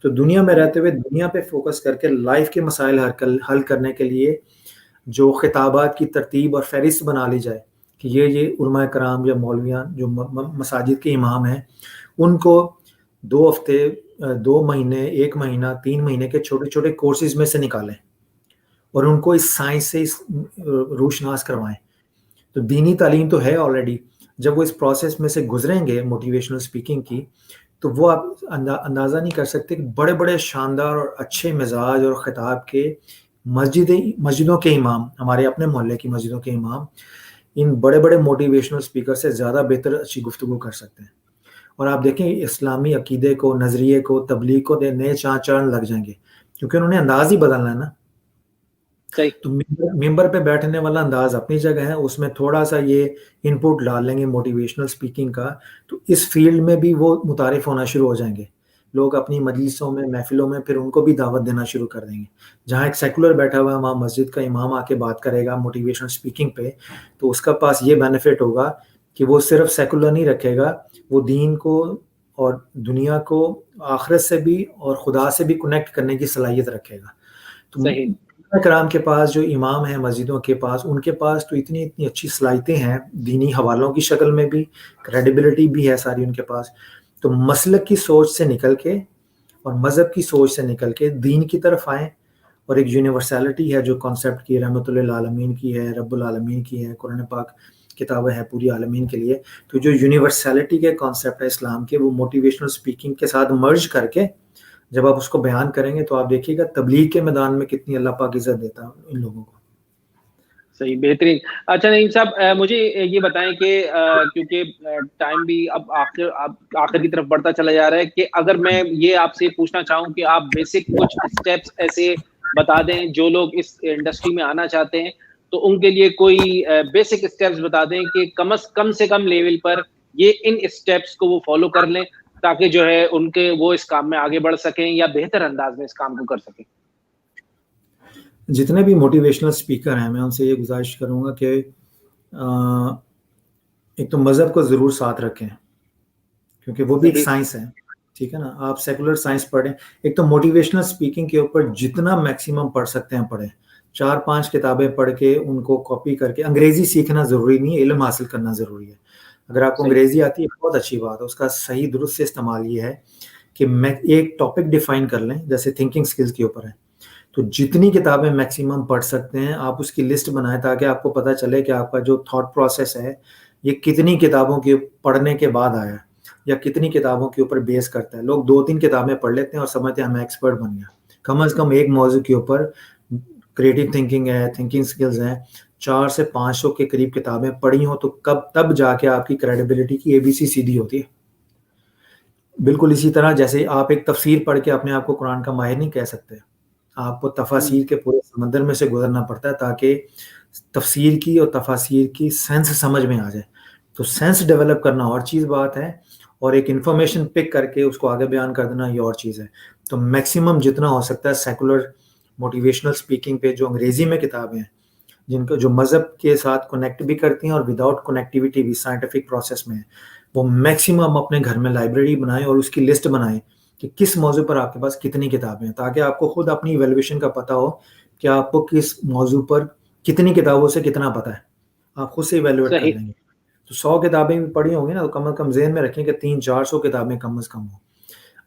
تو دنیا میں رہتے ہوئے دنیا پہ فوکس کر کے لائف کے مسائل حل کرنے کے لیے جو خطابات کی ترتیب اور فہرست بنا لی جائے کہ یہ علماء کرام یا مولویان جو مساجد کے امام ہیں, ان کو 2 ہفتے 2 مہینے 1 مہینہ 3 مہینے کے چھوٹے چھوٹے کورسز میں سے نکالیں اور ان کو اس سائنس سے روشناس کروائیں. تو دینی تعلیم تو ہے آلریڈی, جب وہ اس پروسیس میں سے گزریں گے موٹیویشنل اسپیکنگ کی, تو وہ آپ اندازہ نہیں کر سکتے کہ بڑے بڑے شاندار اور اچھے مزاج اور خطاب کے مسجدوں کے امام, ہمارے اپنے محلے کی مسجدوں کے امام, ان بڑے بڑے موٹیویشنل اسپیکر سے زیادہ بہتر اچھی گفتگو کر سکتے ہیں. اور آپ دیکھیں اسلامی عقیدے کو, نظریے کو, تبلیغ کو نئے چاند چڑھنے لگ جائیں گے, کیونکہ انہوں نے انداز ہی بدلنا ہے نا. تو ممبر پہ بیٹھنے والا انداز اپنی جگہ ہے, اس میں تھوڑا سا یہ ان پٹ ڈال لیں گے موٹیویشنل اسپیکنگ کا, تو اس فیلڈ میں بھی وہ متعارف ہونا شروع ہو جائیں گے. لوگ اپنی مجلسوں میں, محفلوں میں پھر ان کو بھی دعوت دینا شروع کر دیں گے. جہاں ایک سیکولر بیٹھا ہوا ہے, وہاں مسجد کا امام آ کے بات کرے گا موٹیویشنل اسپیکنگ پہ, تو اس کا پاس یہ بینیفٹ ہوگا کہ وہ صرف سیکولر نہیں رکھے گا, وہ دین کو اور دنیا کو آخرت سے بھی اور خدا سے بھی کنیکٹ کرنے کی صلاحیت رکھے گا. تو کرام کے پاس جو امام ہیں مسجدوں کے پاس, ان کے پاس تو اتنی اچھی صلاحیتیں ہیں, دینی حوالوں کی شکل میں بھی, کریڈیبلٹی بھی ہے ساری ان کے پاس. تو مسلک کی سوچ سے نکل کے اور مذہب کی سوچ سے نکل کے دین کی طرف آئیں, اور ایک یونیورسلٹی ہے جو کانسیپٹ کی رحمت للعالمین کی ہے, رب العالمین کی ہے, قرآن پاک کتابیں ہیں پوری عالمین کے لیے. تو جو یونیورسلٹی کے کانسیپٹ ہے اسلام کے, وہ موٹیویشنل اسپیکنگ کے ساتھ مرج کر کے جب آپ اس کو بیان کریں گے تو آپ دیکھیے گا تبلیغ کے میدان میں کتنی اللہ پاک عزت دیتا ہے ان لوگوں کو. صحیح, بہترین. اچھا نعیم صاحب, مجھے یہ بتائیں کہ کیونکہ ٹائم بھی اب آخر کی طرف بڑھتا چلا جا رہا ہے, کہ اگر میں یہ آپ سے پوچھنا چاہوں کہ آپ بیسک کچھ اسٹیپس ایسے بتا دیں جو لوگ اس انڈسٹری میں آنا چاہتے ہیں, تو ان کے لیے کوئی بیسک اسٹیپس بتا دیں کہ کم سے کم لیول پر یہ ان اسٹیپس کو وہ فالو کر لیں, تاکہ جو ہے ان کے وہ اس کام میں آگے بڑھ سکیں یا بہتر انداز میں اس کام کو کر سکیں. جتنے بھی موٹیویشنل اسپیکر ہیں, میں ان سے یہ گزارش کروں گا کہ ایک تو مذہب کو ضرور ساتھ رکھیں, کیونکہ وہ بھی ایک سائنس ہے, ٹھیک ہے نا. آپ سیکولر سائنس پڑھیں, ایک تو موٹیویشنل اسپیکنگ کے اوپر جتنا میکسیمم پڑھ سکتے ہیں پڑھیں. 4-5 کتابیں پڑھ کے ان کو کاپی کر کے, انگریزی سیکھنا ضروری نہیں ہے, علم حاصل کرنا ضروری ہے. اگر آپ کو انگریزی آتی ہے بہت اچھی بات ہے, اس کا صحیح درست سے استعمال یہ ہے کہ میں ایک ٹاپک ڈیفائن کر لیں, جیسے تھنکنگ سکلز کے اوپر ہے, تو جتنی کتابیں میکسیمم پڑھ سکتے ہیں آپ اس کی لسٹ بنائیں, تاکہ آپ کو پتہ چلے کہ آپ کا جو تھاٹ پروسیس ہے یہ کتنی کتابوں کے پڑھنے کے بعد آیا یا کتنی کتابوں کے اوپر بیس کرتا ہے. لوگ 2-3 کتابیں پڑھ لیتے ہیں اور سمجھتے ہیں ہم ایکسپرٹ بن گیا. کم از کم ایک موضوع کے اوپر, کریٹو تھنکنگ ہے, تھنکنگ سکلز ہیں, 400 سے 500 کے قریب کتابیں پڑھی ہوں, تو تب جا کے آپ کی کریڈیبلٹی کی ABC سیدھی ہوتی ہے. بالکل اسی طرح جیسے آپ ایک تفسیر پڑھ کے اپنے آپ کو قرآن کا ماہر نہیں کہہ سکتے, آپ کو تفاسیر کے پورے سمندر میں سے گزرنا پڑتا ہے تاکہ تفسیر کی اور تفاسیر کی سینس سمجھ میں آ جائے. تو سینس ڈیولپ کرنا اور چیز بات ہے, اور ایک انفارمیشن پک کر کے اس کو آگے بیان کر دینا یہ اور چیز ہے. تو میکسیمم جتنا ہو سکتا ہے سیکولر موٹیویشنل اسپیکنگ پہ جو انگریزی میں کتابیں ہیں, جن کو جو مذہب کے ساتھ کنیکٹ بھی کرتی ہیں اور وداؤٹ کنیکٹیوٹی بھی سائنٹیفک پروسیس میں ہے, وہ میکسیمم اپنے گھر میں لائبریری بنائیں اور اس کی لسٹ بنائیں کہ کس موضوع پر آپ کے پاس کتنی کتابیں ہیں, تاکہ آپ کو خود اپنی ایویلویشن کا پتہ ہو کہ آپ کو کس موضوع پر کتنی کتابوں سے کتنا پتہ ہے. آپ خود سے ایویلویٹ کر لیں گے. تو 100 کتابیں بھی پڑھی ہوں گی نا, تو کم از کم ذہن میں رکھیں کہ 300-400 کتابیں کم از کم ہوں.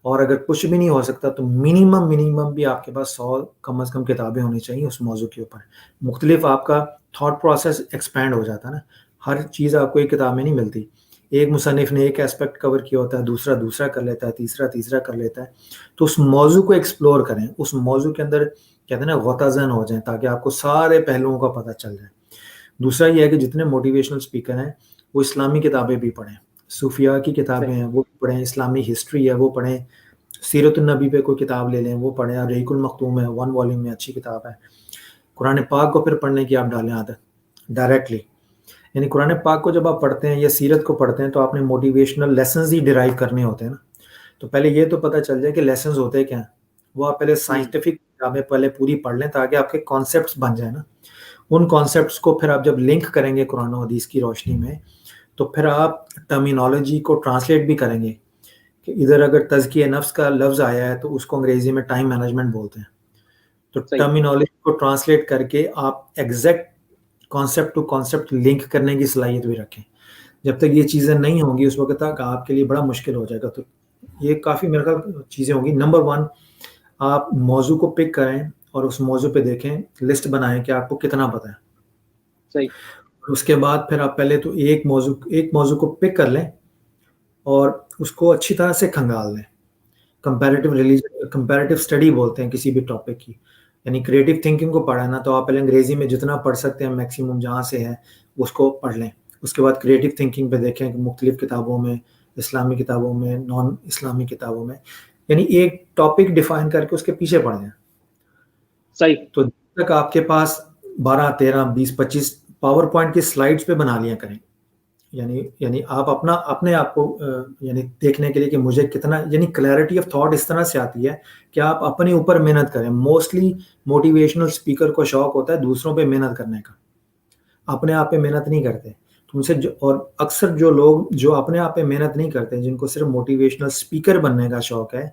اور اگر کچھ بھی نہیں ہو سکتا تو منیمم بھی آپ کے پاس 100 کم از کم کتابیں ہونی چاہیے اس موضوع کے اوپر. مختلف آپ کا تھاٹ پروسیس ایکسپینڈ ہو جاتا ہے نا, ہر چیز آپ کو ایک کتاب میں نہیں ملتی. ایک مصنف نے ایک ایسپیکٹ کور کیا ہوتا ہے, دوسرا کر لیتا ہے, تیسرا کر لیتا ہے. تو اس موضوع کو ایکسپلور کریں, اس موضوع کے اندر کہتے ہیں نا غوطہ زن ہو جائیں, تاکہ آپ کو سارے پہلوؤں کا پتہ چل جائے. دوسرا یہ ہے کہ جتنے موٹیویشنل اسپیکر ہیں وہ اسلامی کتابیں بھی پڑھیں, صوفیاء کی کتابیں ہیں وہ پڑھیں, اسلامی ہسٹری ہے وہ پڑھیں, سیرت النبی پہ کوئی کتاب لے لیں وہ پڑھیں. ریق المختوم ہے 1 والیوم میں, اچھی کتاب ہے. قرآن پاک کو پھر پڑھنے کی آپ ڈالیں عادت ڈائریکٹلی, یعنی قرآن پاک کو جب آپ پڑھتے ہیں یا سیرت کو پڑھتے ہیں تو آپ نے موٹیویشنل لیسنز ہی ڈیرائیو کرنے ہوتے ہیں نا. تو پہلے یہ تو پتہ چل جائے کہ لیسنز ہوتے کیا ہیں, وہ آپ پہلے سائنٹیفک کتابیں پہلے پوری پڑھ لیں تاکہ آپ کے کانسیپٹس بن جائیں نا. ان کانسیپٹس کو پھر آپ جب لنک کریں گے قرآن و حدیث کی روشنی میں, تو پھر آپ ٹرمینالوجی کو ٹرانسلیٹ بھی کریں گے کہ ادھر اگر تزکیہ نفس کا لفظ آیا ہے تو اس کو انگریزی میں ٹائم مینجمنٹ بولتے ہیں. تو ٹرمینالوجی کو ٹرانسلیٹ کر کے آپ exact concept to concept link کرنے کی صلاحیت بھی رکھیں. جب تک یہ چیزیں نہیں ہوں گی اس وقت تک آپ کے لیے بڑا مشکل ہو جائے گا. تو یہ کافی میرے خیال چیزیں ہوں گی. نمبر 1, آپ موضوع کو پک کریں اور اس موضوع پہ دیکھیں, لسٹ بنائیں کہ آپ کو کتنا پتہ ہے. صحیح. اس کے بعد پھر آپ پہلے تو ایک موضوع کو پک کر لیں اور اس کو اچھی طرح سے کھنگال لیں. کمپیریٹیو اسٹڈی بولتے ہیں کسی بھی ٹاپک کی, یعنی کریٹیو تھنکنگ کو پڑھا نا تو آپ پہلے انگریزی میں جتنا پڑھ سکتے ہیں میکسیمم جہاں سے ہے اس کو پڑھ لیں. اس کے بعد کریٹیو تھنکنگ پہ دیکھیں کہ مختلف کتابوں میں, اسلامی کتابوں میں, نان اسلامی کتابوں میں, یعنی ایک ٹاپک ڈیفائن کر کے اس کے پیچھے پڑھ جائیں. صحیح. تو جب تک آپ کے پاس 12 13 20 25 پاور پوائنٹ کی سلائڈز پہ بنا لیا کریں, یعنی آپ اپنے آپ کو یعنی دیکھنے کے لیے کہ مجھے کتنا, یعنی کلیئرٹی آف تھاٹ اس طرح سے آتی ہے کہ آپ اپنے اوپر محنت کریں. موسٹلی موٹیویشنل اسپیکر کو شوق ہوتا ہے دوسروں پہ محنت کرنے کا, اپنے آپ پہ محنت نہیں کرتے. تم سے اور اکثر جو لوگ جو اپنے آپ پہ محنت نہیں کرتے, جن کو صرف موٹیویشنل اسپیکر بننے کا شوق ہے,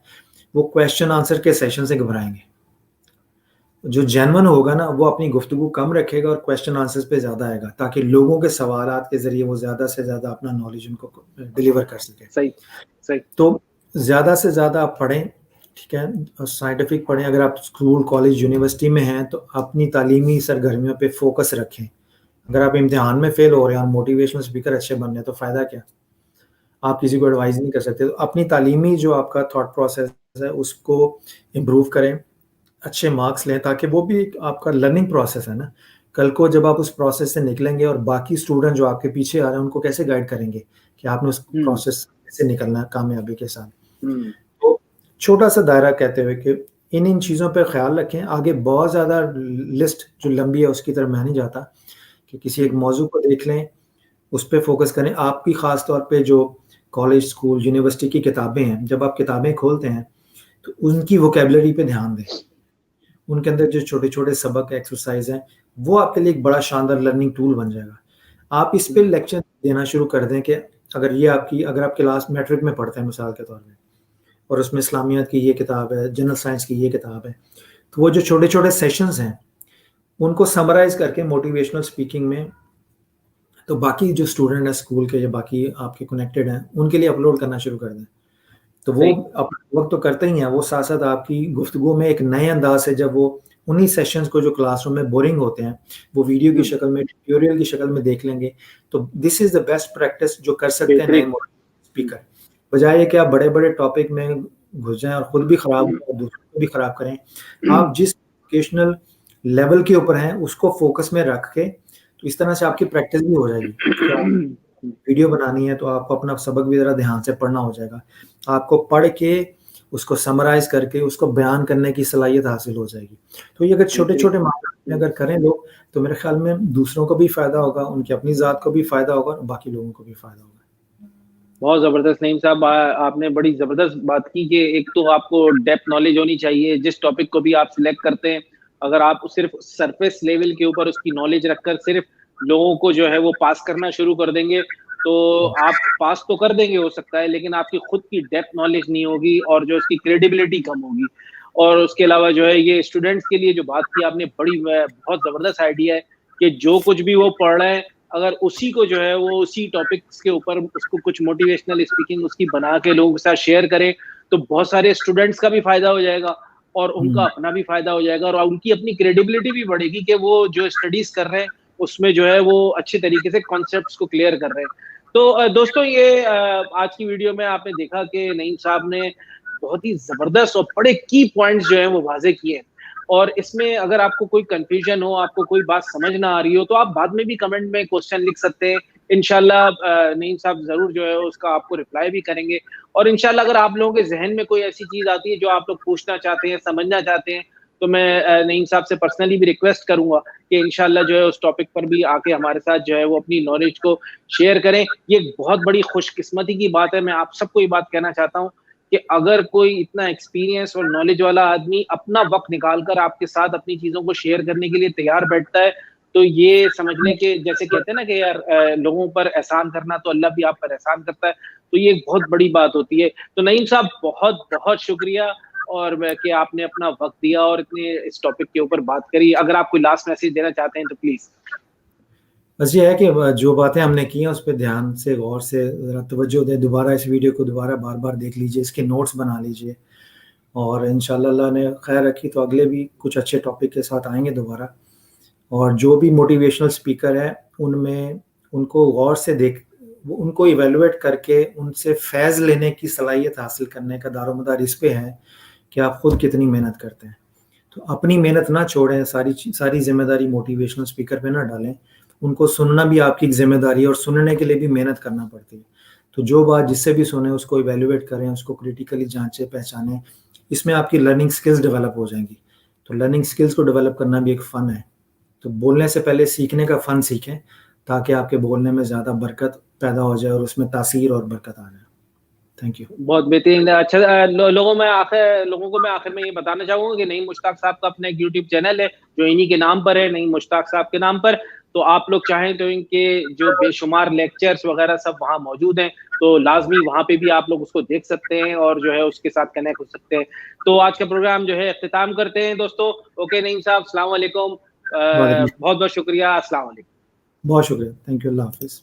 وہ کویشچن آنسر کے سیشن سے گھبرائیں گے. جو جینون ہوگا نا وہ اپنی گفتگو کم رکھے گا اور کویشچن آنسرز پہ زیادہ آئے گا, تاکہ لوگوں کے سوالات کے ذریعے وہ زیادہ سے زیادہ اپنا نالج ان کو ڈیلیور کر سکے. صحیح. تو زیادہ سے زیادہ آپ پڑھیں, ٹھیک ہے, سائنٹیفک پڑھیں. اگر آپ اسکول کالج یونیورسٹی میں ہیں تو اپنی تعلیمی سرگرمیوں پہ فوکس رکھیں. اگر آپ امتحان میں فیل ہو رہے ہیں اور موٹیویشنل اسپیکر اچھے بن رہے ہیں تو فائدہ کیا, آپ کسی کو ایڈوائز نہیں کر سکتے. تو اپنی تعلیمی جو آپ کا تھاٹ پروسیس ہے اس کو امپروو کریں, اچھے مارکس لیں, تاکہ وہ بھی آپ کا لرننگ پروسیس ہے نا. کل کو جب آپ اس پروسیس سے نکلیں گے اور باقی اسٹوڈنٹ جو آپ کے پیچھے آ رہے ہیں ان کو کیسے گائیڈ کریں گے کہ آپ نے اس پروسیس سے نکلنا ہے کامیابی کے ساتھ. تو چھوٹا سا دائرہ کہتے ہوئے کہ ان چیزوں پہ خیال رکھیں. آگے بہت زیادہ لسٹ جو لمبی ہے اس کی طرف میں نہیں جاتا, کہ کسی ایک موضوع کو دیکھ لیں, اس پہ فوکس کریں. آپ کی خاص طور پہ جو کالج اسکول یونیورسٹی کی کتابیں ہیں, جب آپ کتابیں کھولتے ہیں تو ان کی ووکیبلری پہ دھیان دیں. ان کے اندر جو چھوٹے چھوٹے سبق ایکسرسائز ہیں وہ آپ کے لیے ایک بڑا شاندار لرننگ ٹول بن جائے گا. آپ اس پہ لیکچر دینا شروع کر دیں کہ اگر آپ کلاس میٹرک میں پڑھتے ہیں مثال کے طور پہ, اور اس میں اسلامیات کی یہ کتاب ہے, جنرل سائنس کی یہ کتاب ہے, تو وہ جو چھوٹے چھوٹے سیشنز ہیں ان کو سمرائز کر کے موٹیویشنل اسپیکنگ میں, تو باقی جو اسٹوڈنٹ ہیں اسکول کے یا باقی آپ کے کنیکٹڈ ہیں ان کے لیے اپلوڈ کرنا شروع کر دیں. تو وہ اپنا وقت تو کرتے ہی ہیں, وہ ساتھ ساتھ آپ کی گفتگو میں ایک نئے انداز سے, جب وہ انہی سیشنز کو جو کلاس روم میں بورنگ ہوتے ہیں وہ ویڈیو کی شکل میں, ٹیوٹوریل کی شکل میں دیکھ لیں گے. تو دس از دا بیسٹ پریکٹس جو کر سکتے ہیں نئے اسپیکر, بجائے کہ آپ بڑے بڑے ٹاپک میں گھس جائیں اور خود بھی خراب ہوں اور دوسروں کو بھی خراب کریں. آپ جس ایجوکیشنل لیول کے اوپر ہیں اس کو فوکس میں رکھ کے, تو اس طرح سے آپ کی پریکٹس بھی ہو جائے گی. ویڈیو بنانی ہے تو آپ کو اپنا سبق بھی ذرا دھیان سے پڑھنا ہو جائے گا. آپ کو پڑھ کے اس کو سمرائز کر کے اس کو بیان کرنے کی صلاحیت حاصل ہو جائے گی. تو یہ اگر چھوٹے چھوٹے معاملات میں اگر کریں لوگ, تو میرے خیال میں دوسروں کو بھی فائدہ ہوگا, ان کی اپنی ذات کو بھی فائدہ ہوگا اور باقی لوگوں کو بھی فائدہ ہوگا. بہت زبردست نعیم صاحب, آپ نے بڑی زبردست بات کی کہ ایک تو آپ کو ڈیپتھ نالج ہونی چاہیے. جس ٹاپک کو بھی آپ سلیکٹ کرتے ہیں, اگر آپ صرف سرفیس لیول کے اوپر اس کی نالج رکھ کر صرف لوگوں کو جو ہے وہ پاس کرنا شروع کر دیں گے تو آپ پاس تو کر دیں گے ہو سکتا ہے, لیکن آپ کی خود کی ڈیپتھ نالج نہیں ہوگی اور جو اس کی کریڈیبلٹی کم ہوگی. اور اس کے علاوہ جو ہے یہ اسٹوڈنٹس کے لیے جو بات کی آپ نے, بہت زبردست آئیڈیا ہے کہ جو کچھ بھی وہ پڑھ رہے ہیں اگر اسی کو جو ہے وہ اسی ٹاپکس کے اوپر اس کو کچھ موٹیویشنل اسپیکنگ اس کی بنا کے لوگوں کے ساتھ شیئر کریں تو بہت سارے اسٹوڈنٹس کا بھی فائدہ ہو جائے گا اور ان کا اپنا بھی فائدہ ہو جائے گا, اور ان کی اپنی کریڈیبلٹی بھی بڑھے گی کہ وہ جو اسٹڈیز کر رہے ہیں اس میں جو ہے وہ اچھی طریقے سے کانسیپٹس کو کلیئر کر رہے ہیں. تو دوستوں یہ آج کی ویڈیو میں آپ نے دیکھا کہ نعیم صاحب نے بہت ہی زبردست اور بڑے کی پوائنٹس جو ہیں وہ واضح کیے ہیں, اور اس میں اگر آپ کو کوئی کنفیوژن ہو, آپ کو کوئی بات سمجھ نہ آ رہی ہو, تو آپ بعد میں بھی کمنٹ میں کوسچن لکھ سکتے ہیں. انشاءاللہ نعیم صاحب ضرور جو ہے اس کا آپ کو رپلائی بھی کریں گے. اور انشاءاللہ اگر آپ لوگوں کے ذہن میں کوئی ایسی چیز آتی ہے جو آپ لوگ پوچھنا چاہتے ہیں, سمجھنا چاہتے ہیں, تو میں نعیم صاحب سے پرسنلی بھی ریکویسٹ کروں گا کہ انشاءاللہ جو ہے اس ٹاپک پر بھی آ کے ہمارے ساتھ جو ہے وہ اپنی نالج کو شیئر کریں. یہ ایک بہت بڑی خوش قسمتی کی بات ہے. میں آپ سب کو یہ بات کہنا چاہتا ہوں کہ اگر کوئی اتنا ایکسپیرینس اور نالج والا آدمی اپنا وقت نکال کر آپ کے ساتھ اپنی چیزوں کو شیئر کرنے کے لیے تیار بیٹھتا ہے, تو یہ سمجھ لیں کہ جیسے کہتے ہیں نا کہ یار لوگوں پر احسان کرنا تو اللہ بھی آپ پر احسان کرتا ہے, تو یہ ایک بہت بڑی بات ہوتی ہے. تو نعیم صاحب بہت بہت شکریہ اور کہ آپ نے اپنا وقت دیا اور اتنے اس ٹاپک کے اوپر بات کری. اگر آپ کوئی لاسٹ میسج دینا چاہتے ہیں تو پلیز. بس یہ ہے کہ جو باتیں ہم نے کی ہیں اس پہ دھیان سے غور سے ذرا توجہ دیں, دوبارہ اس ویڈیو کو دوبارہ بار بار دیکھ لیجئے, اس کے نوٹس بنا لیجئے, اور انشاءاللہ اللہ نے خیر رکھی تو اگلے بھی کچھ اچھے ٹاپک کے ساتھ آئیں گے دوبارہ. اور جو بھی موٹیویشنل سپیکر ہیں ان میں ان کو غور سے ان کو ایویلویٹ کر کے ان سے فیض لینے کی صلاحیت حاصل کرنے کا دار و مدار اس پہ ہے کہ آپ خود کتنی محنت کرتے ہیں. تو اپنی محنت نہ چھوڑیں, ساری ذمہ داری موٹیویشنل سپیکر پہ نہ ڈالیں. ان کو سننا بھی آپ کی ذمہ داری ہے اور سننے کے لیے بھی محنت کرنا پڑتی ہے. تو جو بات جس سے بھی سنیں اس کو ایویلویٹ کریں, اس کو کریٹیکلی جانچیں, پہچانیں. اس میں آپ کی لرننگ سکلز ڈیولپ ہو جائیں گی. تو لرننگ سکلز کو ڈیولپ کرنا بھی ایک فن ہے. تو بولنے سے پہلے سیکھنے کا فن سیکھیں تاکہ آپ کے بولنے میں زیادہ برکت پیدا ہو جائے اور اس میں تاثیر اور برکت آ جائے. Thank you. بہت بہترین. اچھا لوگوں کو میں آخر میں یہ بتانا چاہوں گا کہ نعیم مشتاق صاحب کا اپنا ایک یوٹیوب چینل ہے جو انہی کے نام پر ہے, نعیم مشتاق صاحب کے نام پر. تو آپ لوگ چاہیں تو ان کے جو بے شمار لیکچرز وغیرہ سب وہاں موجود ہیں, تو لازمی وہاں پہ بھی آپ لوگ اس کو دیکھ سکتے ہیں اور جو ہے اس کے ساتھ کنیکٹ ہو سکتے ہیں. تو آج کا پروگرام جو ہے اختتام کرتے ہیں دوستوں. اوکے نعیم صاحب, السلام علیکم, بہت بہت شکریہ, السلام علیکم. بہت شکریہ, تھینک یو, اللہ حافظ.